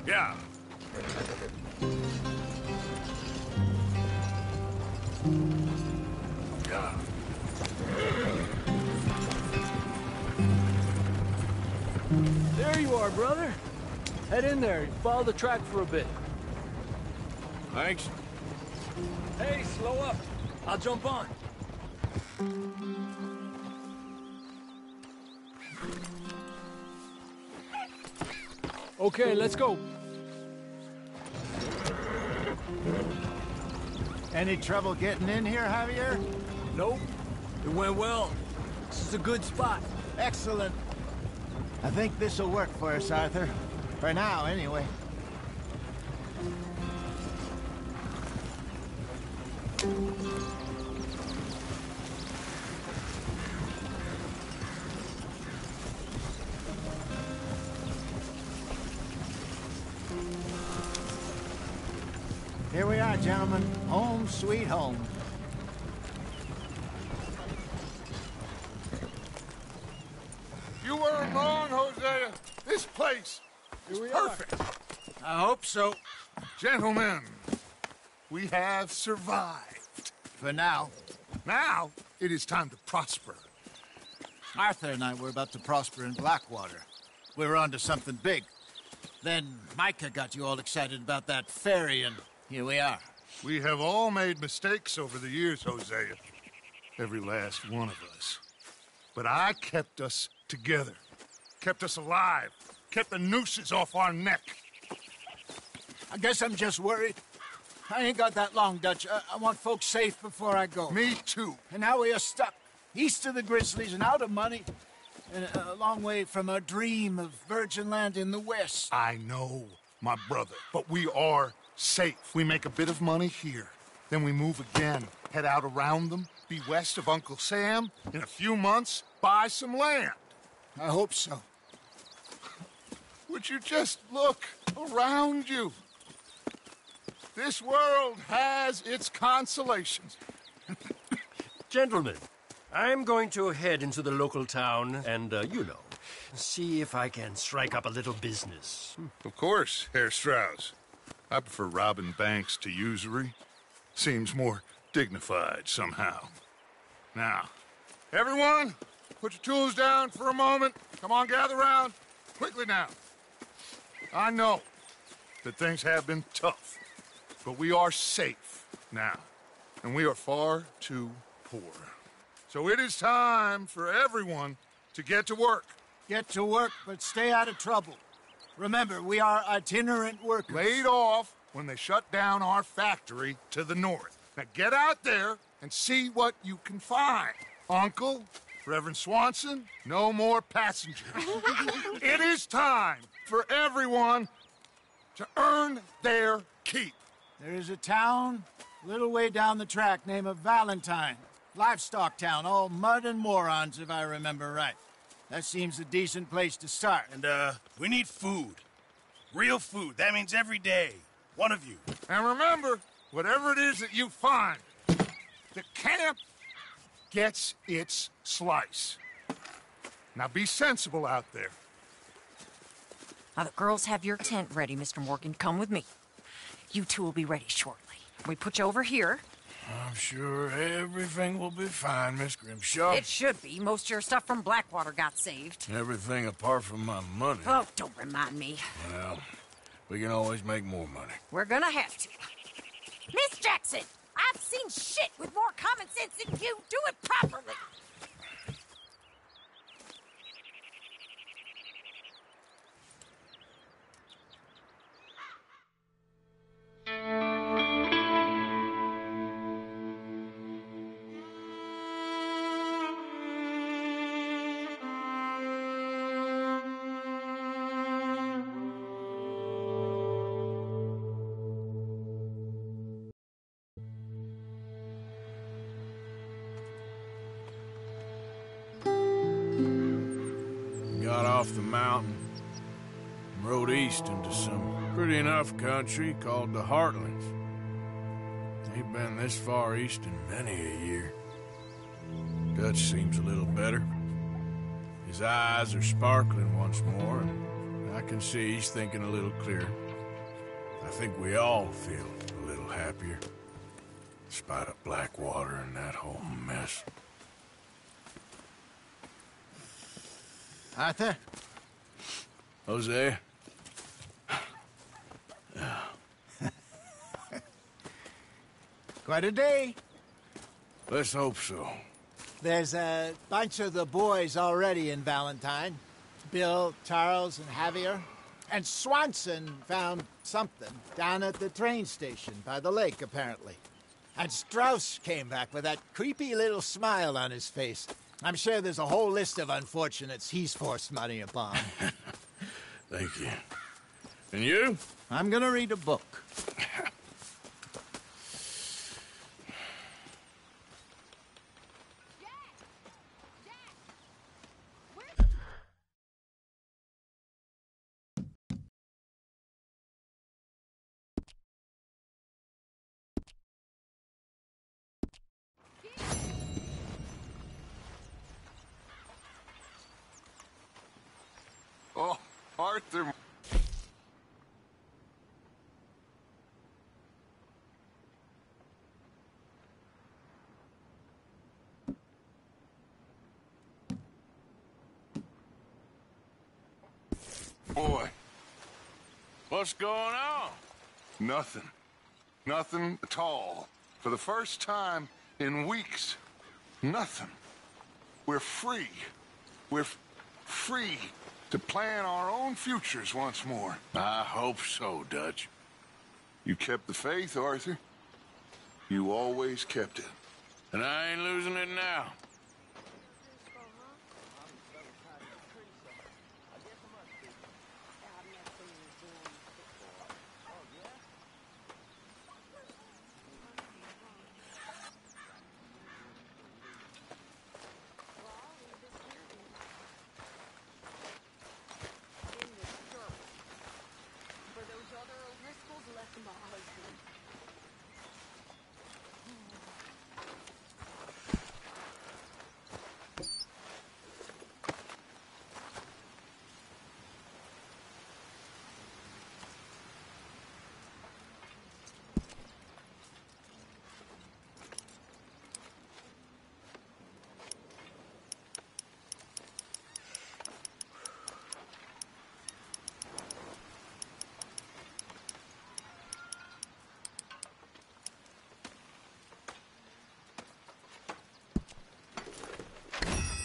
Yeah. Yeah. There you are, brother. Head in there and follow the track for a bit. Thanks. Hey, slow up. I'll jump on. Okay, let's go. Any trouble getting in here, Javier? Nope. It went well. This is a good spot. Excellent. I think this'll work for us, Arthur. For now, anyway. Here we are, gentlemen. Home sweet home. You weren't wrong, Hosea. This place is perfect. I hope so. Gentlemen, we have survived. For now. Now, it is time to prosper. Arthur and I were about to prosper in Blackwater. We were onto something big. Then Micah got you all excited about that ferry, and here we are. We have all made mistakes over the years, Hosea. Every last one of us. But I kept us together. Kept us alive. Kept the nooses off our neck. I guess I'm just worried. I ain't got that long, Dutch. I want folks safe before I go. Me too. And now we are stuck. East of the Grizzlies and out of money. And a long way from a dream of virgin land in the west. I know, my brother. But we are safe. We make a bit of money here. Then we move again. Head out around them. Be west of Uncle Sam. In a few months, buy some land. I hope so. Would you just look around you? This world has its consolations. Gentlemen, I'm going to head into the local town and, see if I can strike up a little business. Of course, Herr Strauss. I prefer robbing banks to usury. Seems more dignified somehow. Now, everyone, put your tools down for a moment. Come on, gather round. Quickly now. I know that things have been tough, but we are safe now, and we are far too poor. So it is time for everyone to get to work. Get to work, but stay out of trouble. Remember, we are itinerant workers. Laid off when they shut down our factory to the north. Now get out there and see what you can find. Uncle, Reverend Swanson, no more passengers. It is time for everyone to earn their keep. There is a town a little way down the track named Valentine. Livestock town, all mud and morons, if I remember right. That seems a decent place to start. And, we need food. Real food. That means every day. One of you. And remember, whatever it is that you find, the camp gets its slice. Now be sensible out there. Now, the girls have your tent ready, Mr. Morgan. Come with me. You two will be ready shortly. We put you over here. I'm sure everything will be fine, Miss Grimshaw. It should be. Most of your stuff from Blackwater got saved. Everything apart from my money. Oh, don't remind me. Well, we can always make more money. We're gonna have to. Miss Jackson, I've seen shit with more common sense than you. Do it properly. Got off the mountain and rode east into some pretty enough country called the Heartlands. Ain't been this far east in many a year. Dutch seems a little better. His eyes are sparkling once more, and I can see he's thinking a little clearer. I think we all feel a little happier, despite of Blackwater and that whole mess. Arthur? Jose? Quite a day. Let's hope so. There's a bunch of the boys already in Valentine. Bill, Charles, and Javier. And Swanson found something down at the train station by the lake, apparently. And Strauss came back with that creepy little smile on his face. I'm sure there's a whole list of unfortunates he's forced money upon. Thank you. And you? I'm gonna read a book. Oh, Arthur. Boy. What's going on? Nothing. Nothing at all. For the first time in weeks. Nothing. We're free. We're free to plan our own futures once more. I hope so, Dutch. You kept the faith, Arthur. You always kept it. And I ain't losing it now.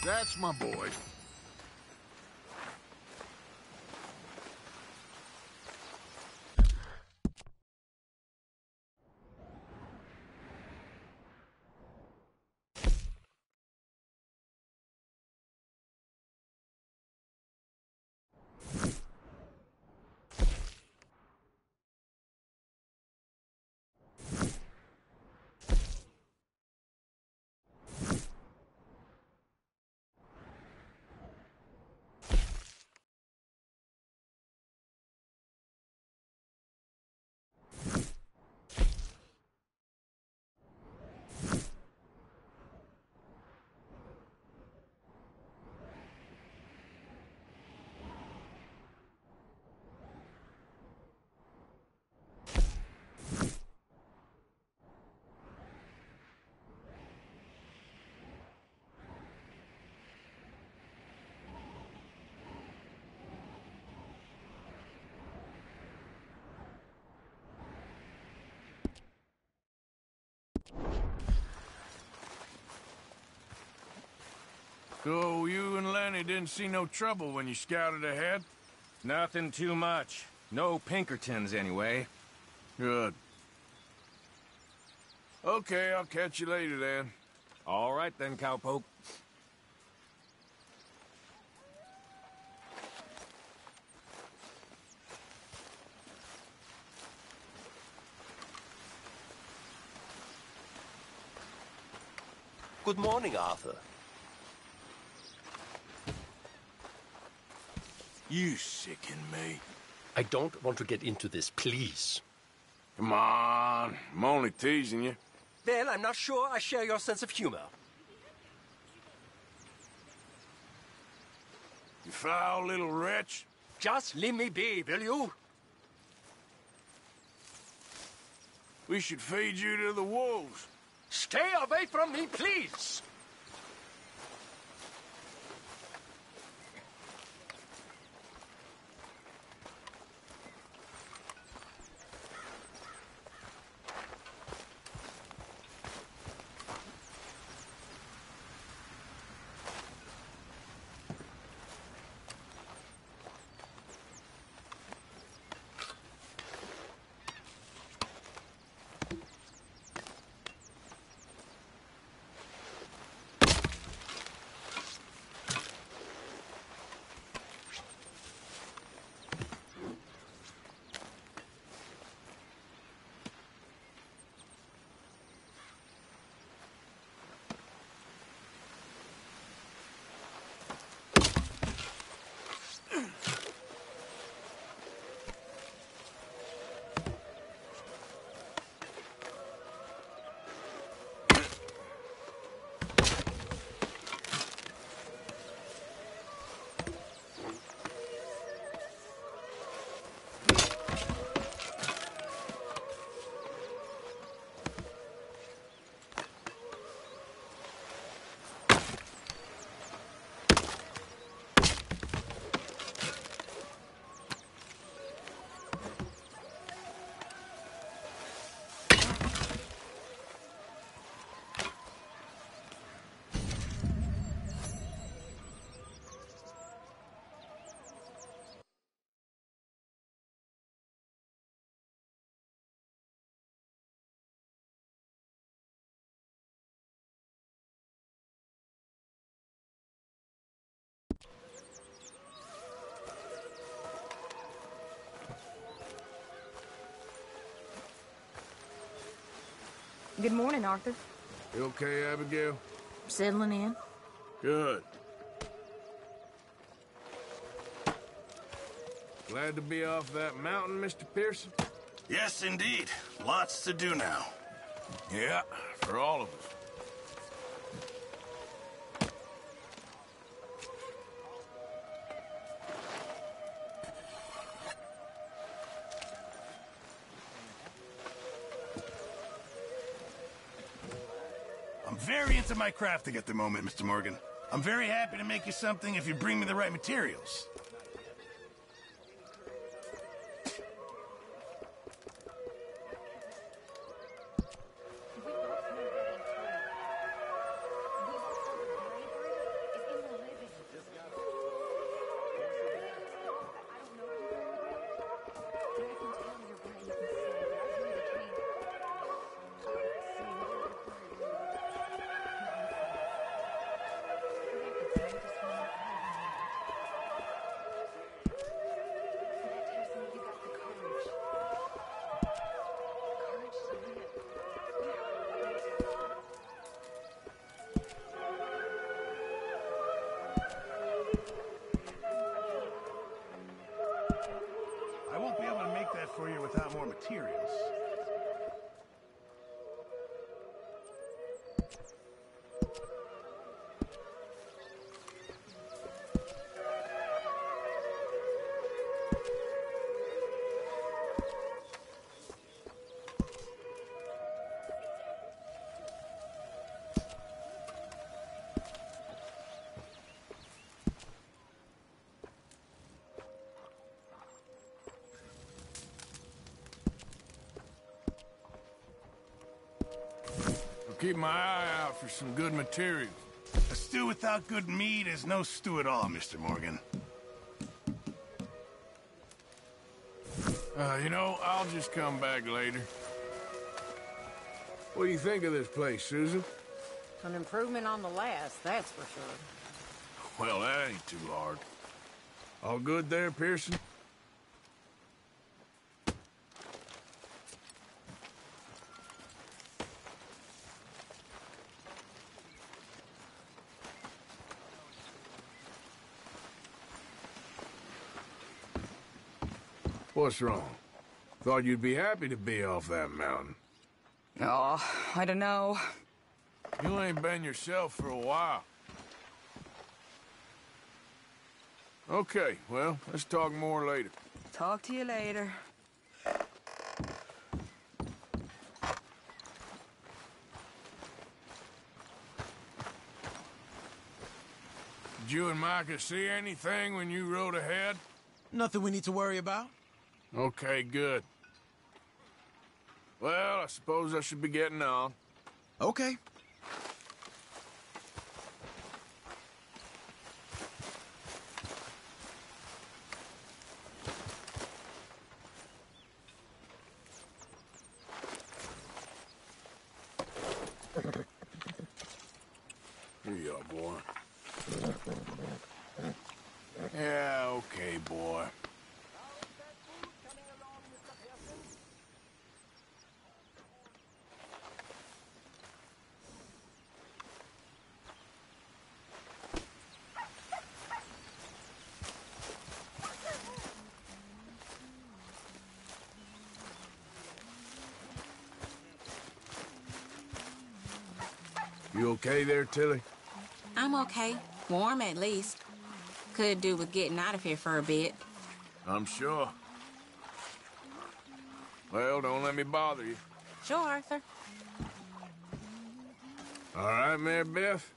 That's my boy. So you and Lenny didn't see no trouble when you scouted ahead? Nothing too much. No Pinkertons, anyway. Good. Okay, I'll catch you later then. All right then, cowpoke. Good morning, Arthur. You sicken me. I don't want to get into this, please. Come on. I'm only teasing you. Well, I'm not sure I share your sense of humor. You foul little wretch. Just leave me be, will you? We should feed you to the wolves. Stay away from me, please! Good morning, Arthur. You okay, Abigail? Settling in? Good. Glad to be off that mountain, Mr. Pearson? Yes, indeed. Lots to do now. Yeah, for all of us. I'm very into my crafting at the moment, Mr. Morgan. I'm very happy to make you something if you bring me the right materials. I won't be able to make that for you without more materials. I'll keep my eye out for some good materials. A stew without good meat is no stew at all, Mr. Morgan. You know, I'll just come back later. What do you think of this place, Susan? An improvement on the last, that's for sure. Well, that ain't too hard. All good there, Pearson? What's wrong? Thought you'd be happy to be off that mountain. Oh, I don't know. You ain't been yourself for a while. Okay, well, let's talk more later. Talk to you later. Did you and Micah see anything when you rode ahead? Nothing we need to worry about. Okay, good. Well, I suppose I should be getting on. Okay. Here you are, boy. Yeah, okay, boy. You okay there, Tilly? I'm okay. Warm, at least. Could do with getting out of here for a bit. I'm sure. Well, don't let me bother you. Sure, Arthur. All right, Mary Beth?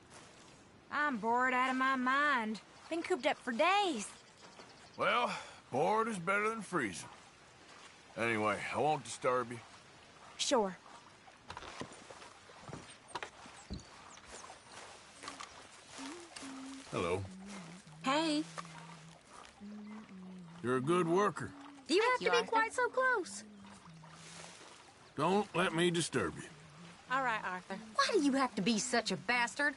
I'm bored out of my mind. Been cooped up for days. Well, bored is better than freezing. Anyway, I won't disturb you. Sure. Hello. Hey. You're a good worker. Do you Thank have you, to be Arthur. quite so close? Don't let me disturb you. All right, Arthur. Why do you have to be such a bastard?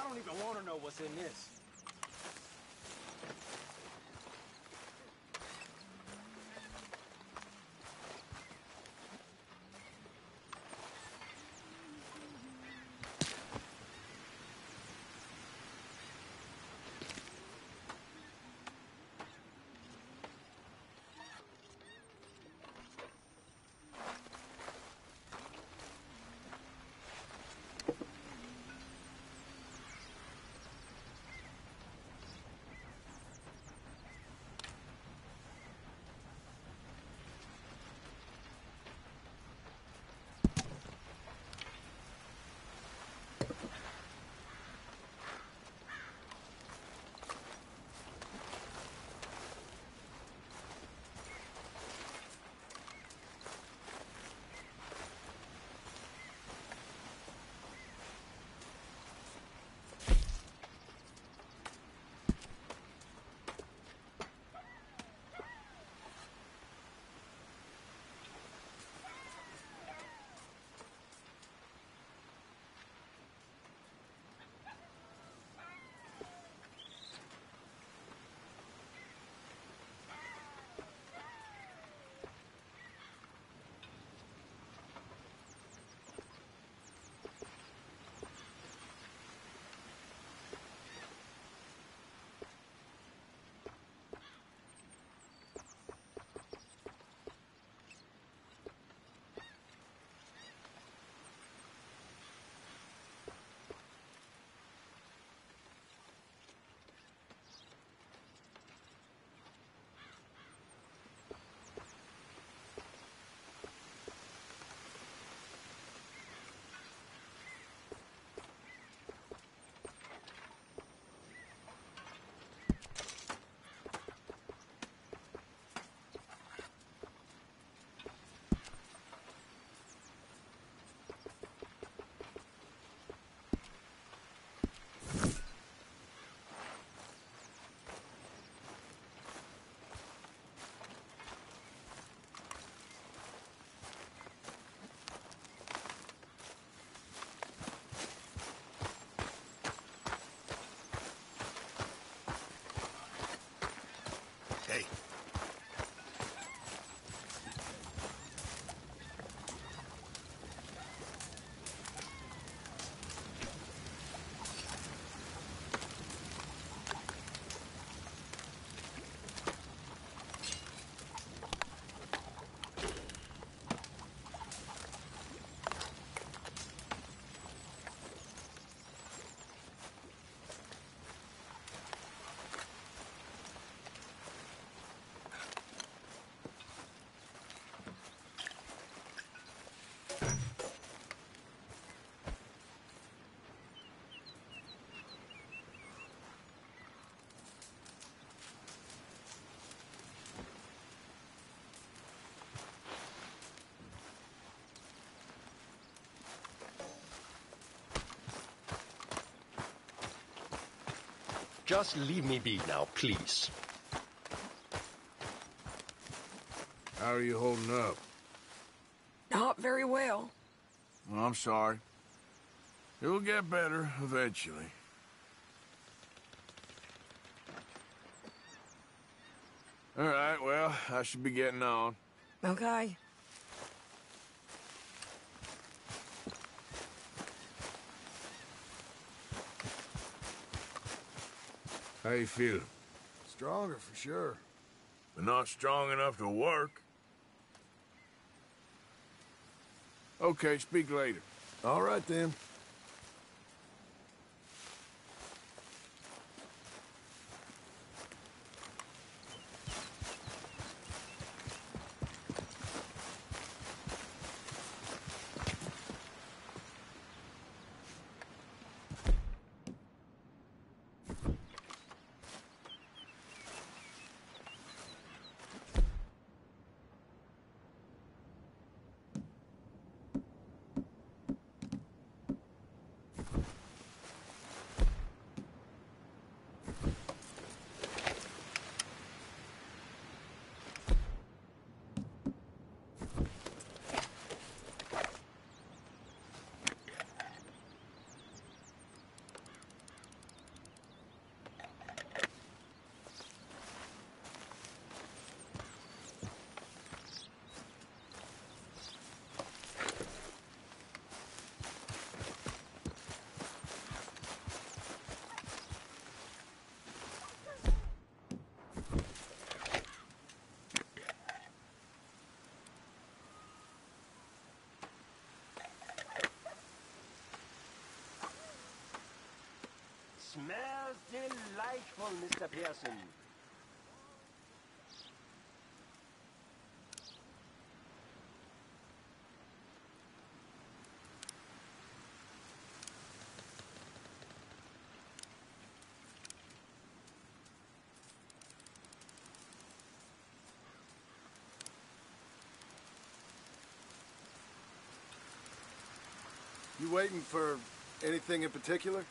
don't even want to know what's in this. Hey. Just leave me be now, please. How are you holding up? Not very well. Well, I'm sorry. It will get better eventually. All right, well, I should be getting on. Okay. How you feeling? Stronger for sure. But not strong enough to work. Okay, speak later. All right, then. smells delightful, Mr. Pearson. You waiting for anything in particular?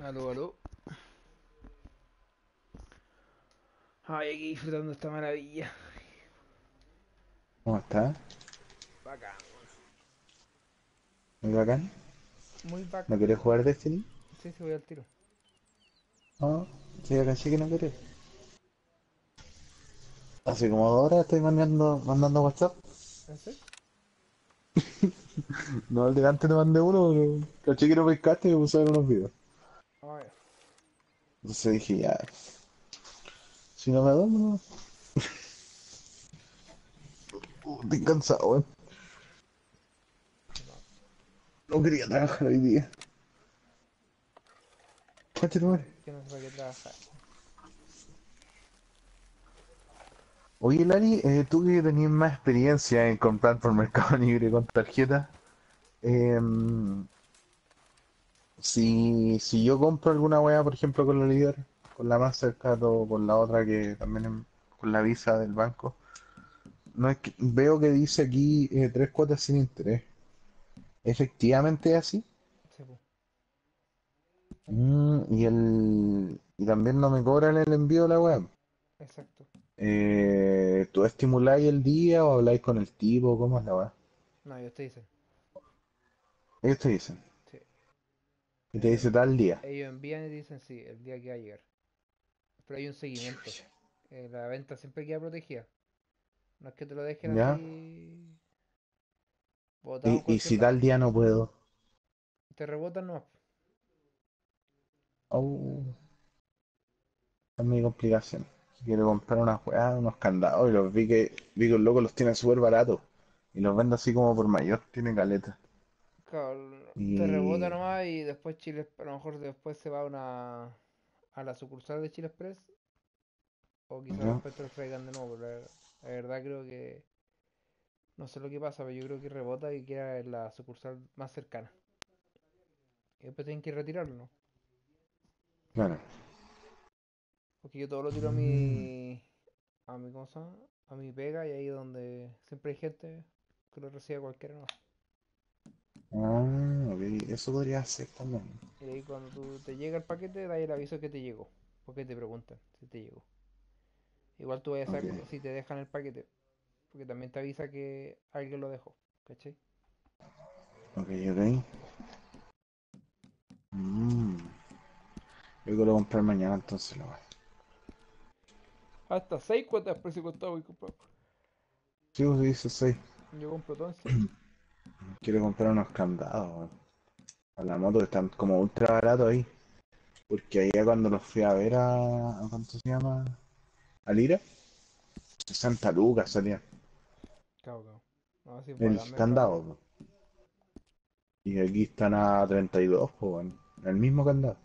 Aló, aló. Ay, aquí disfrutando esta maravilla. ¿Cómo estás? Bacán, Muy bacán. muy ¿No bacán. querés jugar Destiny? Sí, sí, voy al tiro. No, sí, acá sí que no querés. Hace como 2 horas estoy mandando WhatsApp. ¿En serio? No, el delante te mandé uno, pero caché que no pescaste y me puse a ver unos videos. Ah, ya. Entonces dije, ya, si no me duermo, no. Estoy cansado, weón. No, No quería trabajar hoy día. Caché tu madre. yo no sé para qué trabajar. Oye, Lari, tú que tenías más experiencia en comprar por Mercado Libre con tarjeta, em, si yo compro alguna weá, por ejemplo, con la líder, con la Mastercard o con la otra que también con la Visa del banco, no es que, veo que dice aquí 3 cuotas sin interés. ¿Efectivamente es así? Sí, po. Y también no me cobran el envío de la web. Exacto. ¿Tú estimuláis el día o habláis con el tipo? ¿Cómo es la web? No, ellos te dicen. Ellos te dicen. Sí. Y te dice tal día. Ellos envían y dicen sí, el día que va a llegar. Pero hay un seguimiento. La venta siempre queda protegida. No es que te lo dejen ¿Ya? así botado en Y cualquier si lado. tal día no puedo. Te rebotan no. Oh, es mi complicación. Quiero comprar unas weas, unos candados y los vi que el loco los tiene súper baratos. Y los vende así como por mayor, tiene caleta. Claro, te rebota Y... nomás y después Chile, a lo mejor después se va a la sucursal de Chile Express o quizás ¿Ya? después te lo traigan de nuevo, pero la verdad creo que no sé lo que pasa, pero yo creo que rebota y queda en la sucursal más cercana. Y después tienen que retirarlo, ¿no? Claro. Porque yo todo lo tiro Mm. a mi cosa, a mi pega y ahí es donde siempre hay gente que lo recibe cualquiera, ¿no? Ah, ok. Eso podría ser también. Y ahí cuando tú te llega el paquete, da ahí el aviso que te llegó, porque te preguntan si te llegó. Igual tú vas a Ok, saber si te dejan el paquete, porque también te avisa que alguien lo dejó, ¿cachai? ok, ok. Mm. Yo quiero comprar mañana entonces la wea. Hasta 6 cuotas precio contado y comprar. Sí, pues dice 6. Yo compro todo en 6. Quiero comprar unos candados, weón. A la moto que están como ultra baratos ahí. Porque allá cuando los fui a ver a ¿cuánto se llama? ¿A Lira? 60 lucas salía. Claro, claro. No, así es El bacán Mercado candado, Libre. po. Y aquí están a 32, pues, weón. El mismo candado.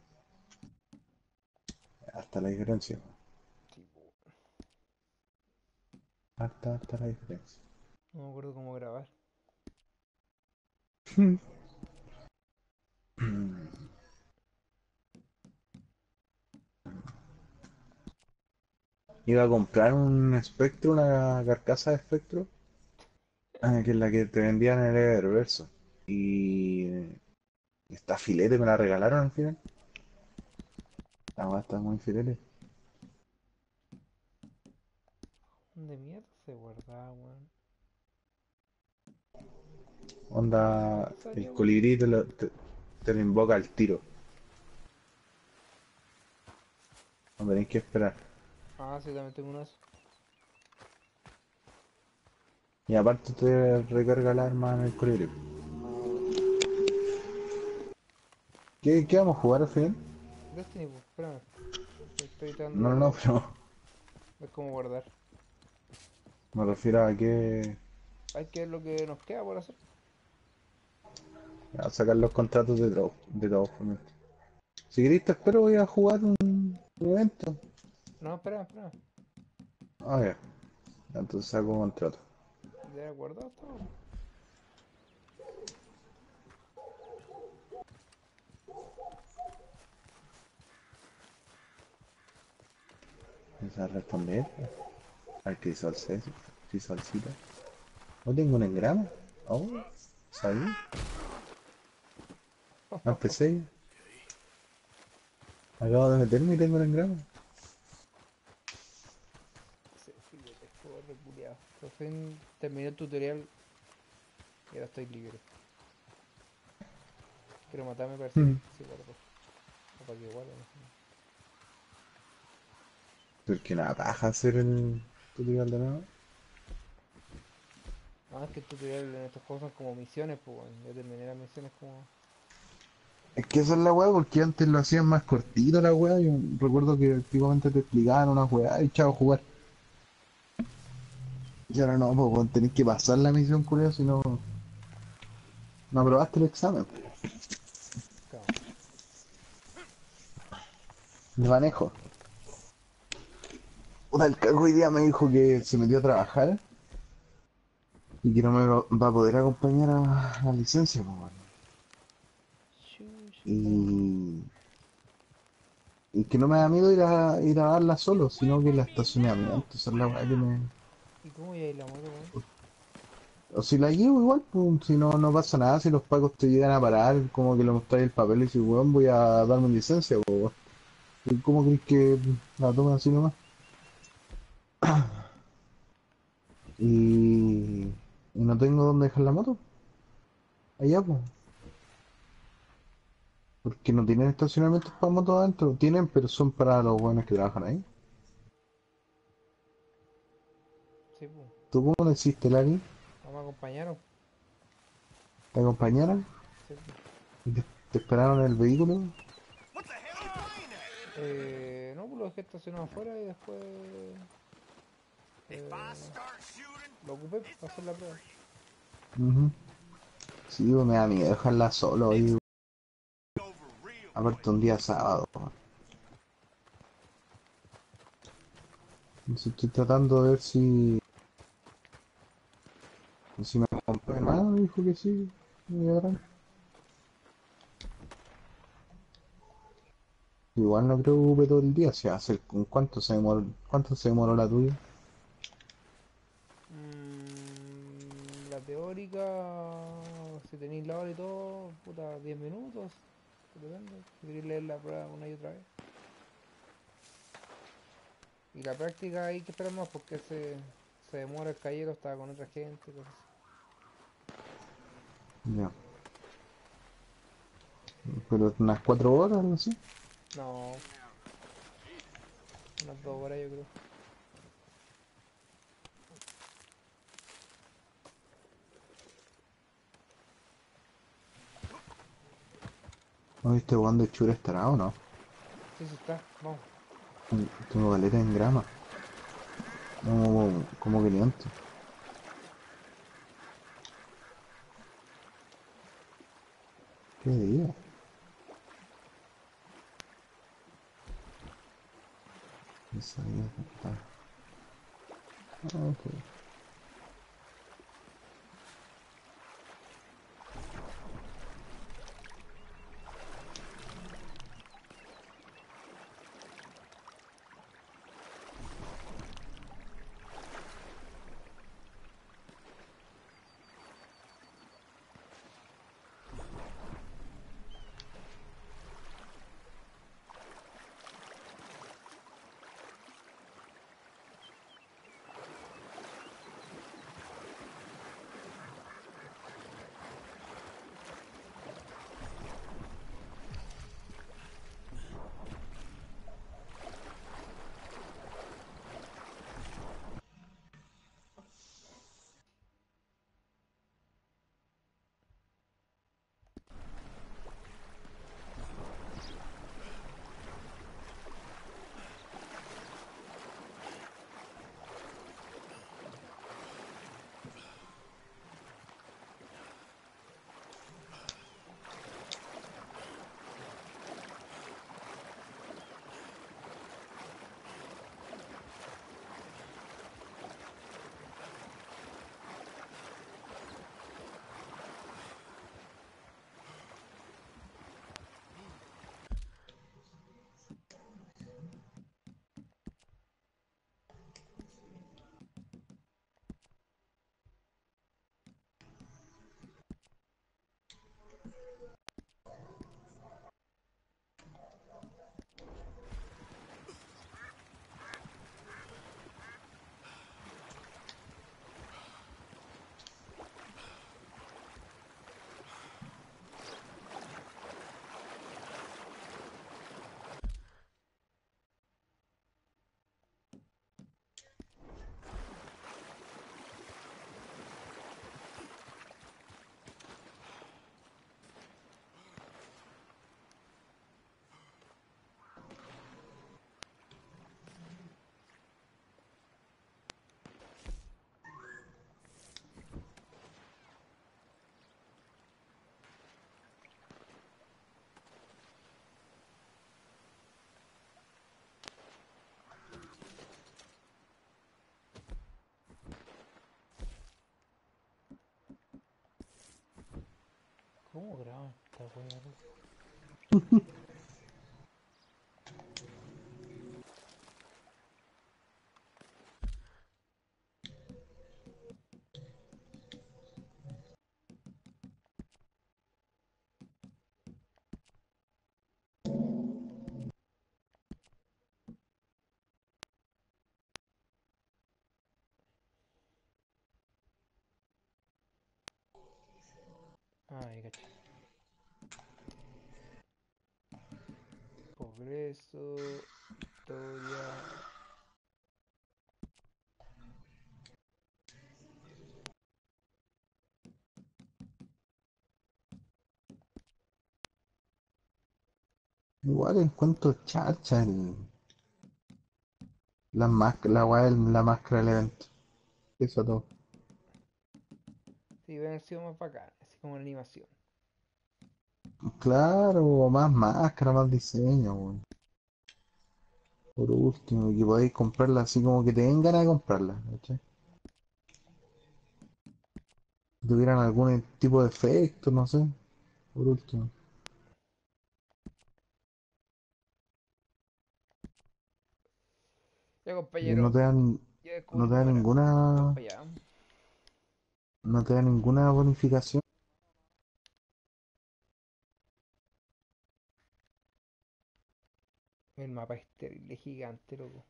Hasta la diferencia, po. Sí, po. Hasta la diferencia. No me acuerdo cómo grabar. Iba a comprar un espectro, una carcasa de espectro, que es la que te vendían en el Eververso. Y esta filete me la regalaron al final. La weá está muy filete. ¿Dónde mierda se guardaba, weón? Onda, ¿Dónde el salió, weón? colibrí te lo invoca al tiro. No tenéis que esperar. Ah, sí, también tengo unas. Y aparte te recarga el arma en el colibrí. Ah, bueno. ¿Qué vamos a jugar al final? Destiny, pues, espérame. Estoy No, no, tratando pero de cómo guardar. me refiero a que Hay que ver lo que nos queda por hacer. a sacar los contratos de todos formas. Si queréis te espero, voy a jugar un evento. No, espera. Ah, ya. Entonces saco un contrato. ¿Ya he guardado todo? Empieza a responder. Al crisol César. Crisolcita. No tengo un engrama. Oh, ¿sabí? No empecé. Acabo de meterme y tengo un engrama. Sí, fíjate, juego reculeado. Por fin terminé el tutorial y ahora estoy libre. Quiero matarme para ver Hmm. si guardo. O para que guarde, no sé. Porque nada, paja hacer el tutorial de nuevo. Ah, es que el tutorial en estos juegos son como misiones, pues bueno, ya terminé las misiones como... Es que esa es la weá, porque antes lo hacían más cortito la weá. Yo recuerdo que antiguamente te explicaban una weá y chao, jugar. Y ahora no, pues tenés que pasar la misión, curioso, si no, no aprobaste el examen Claro. de manejo. Puta, el cargo hoy día me dijo que se metió a trabajar y que no me va a poder acompañar a la licencia, pues, weón. Y, y que no me da miedo ir a darla solo, sino que el estacionamiento, esa es la weá que me... ¿Y cómo ya hay la moto, weón? O si la llevo igual, pues, si no, no pasa nada, si los pacos te llegan a parar, como que le mostráis el papel y dices, weón, voy a darme licencia, pues, weón. ¿Y cómo crees que la toman así nomás? Y no tengo dónde dejar la moto, allá, pues. Porque no tienen estacionamientos para motos adentro, tienen, pero son para los buenos que trabajan ahí. Sí, pues. ¿Tú cómo le hiciste, Lari? No me acompañaron. ¿Te acompañaron? Sí, pues. ¿Y te esperaron en el vehículo? No, pues lo dejé estacionado afuera y después... lo ocupé para hacer la prueba. Ujú. Sí, pues me da miedo dejarla solo ahí, aparte un día sábado. Entonces estoy tratando de ver si me acompaña. Hermano me dijo que sí, me llevarán. Igual no creo que ocupe todo el día, si hace, ¿cuánto se demoró la tuya? La teórica, si tenéis la hora y todo, puta, 10 minutos, depende. Si queréis leer la prueba una y otra vez. Y la práctica hay que esperar más porque se demora el caballero, estaba con otra gente, cosas Ya. Pero unas 4 horas, algo así. así. No, unas 2 horas yo creo. ¿No viste cuándo de Chure estará o no? Sí, sí está, vamos. Tengo galeta en grama. Como 500. ¿Qué día? Esa día está. Ah, ok. ¿Cómo graban esta wea, loco? Ay, caché. Progreso, historia. Igual encuentro chacha la weá, la máscara del evento. Eso todo. Sí, hubiera sido más bacán, así como una animación. Claro, más máscara, más diseño, weón. Por último, que podáis comprarla así como que te den ganas de comprarla, ¿cachai? Si tuvieran algún tipo de efecto, no sé, por último. Ya, Y no compañero, te dan, ya no te da descubrimos era. Vamos ninguna, para allá. no te da ninguna bonificación. El mapa es terrible, gigante, loco.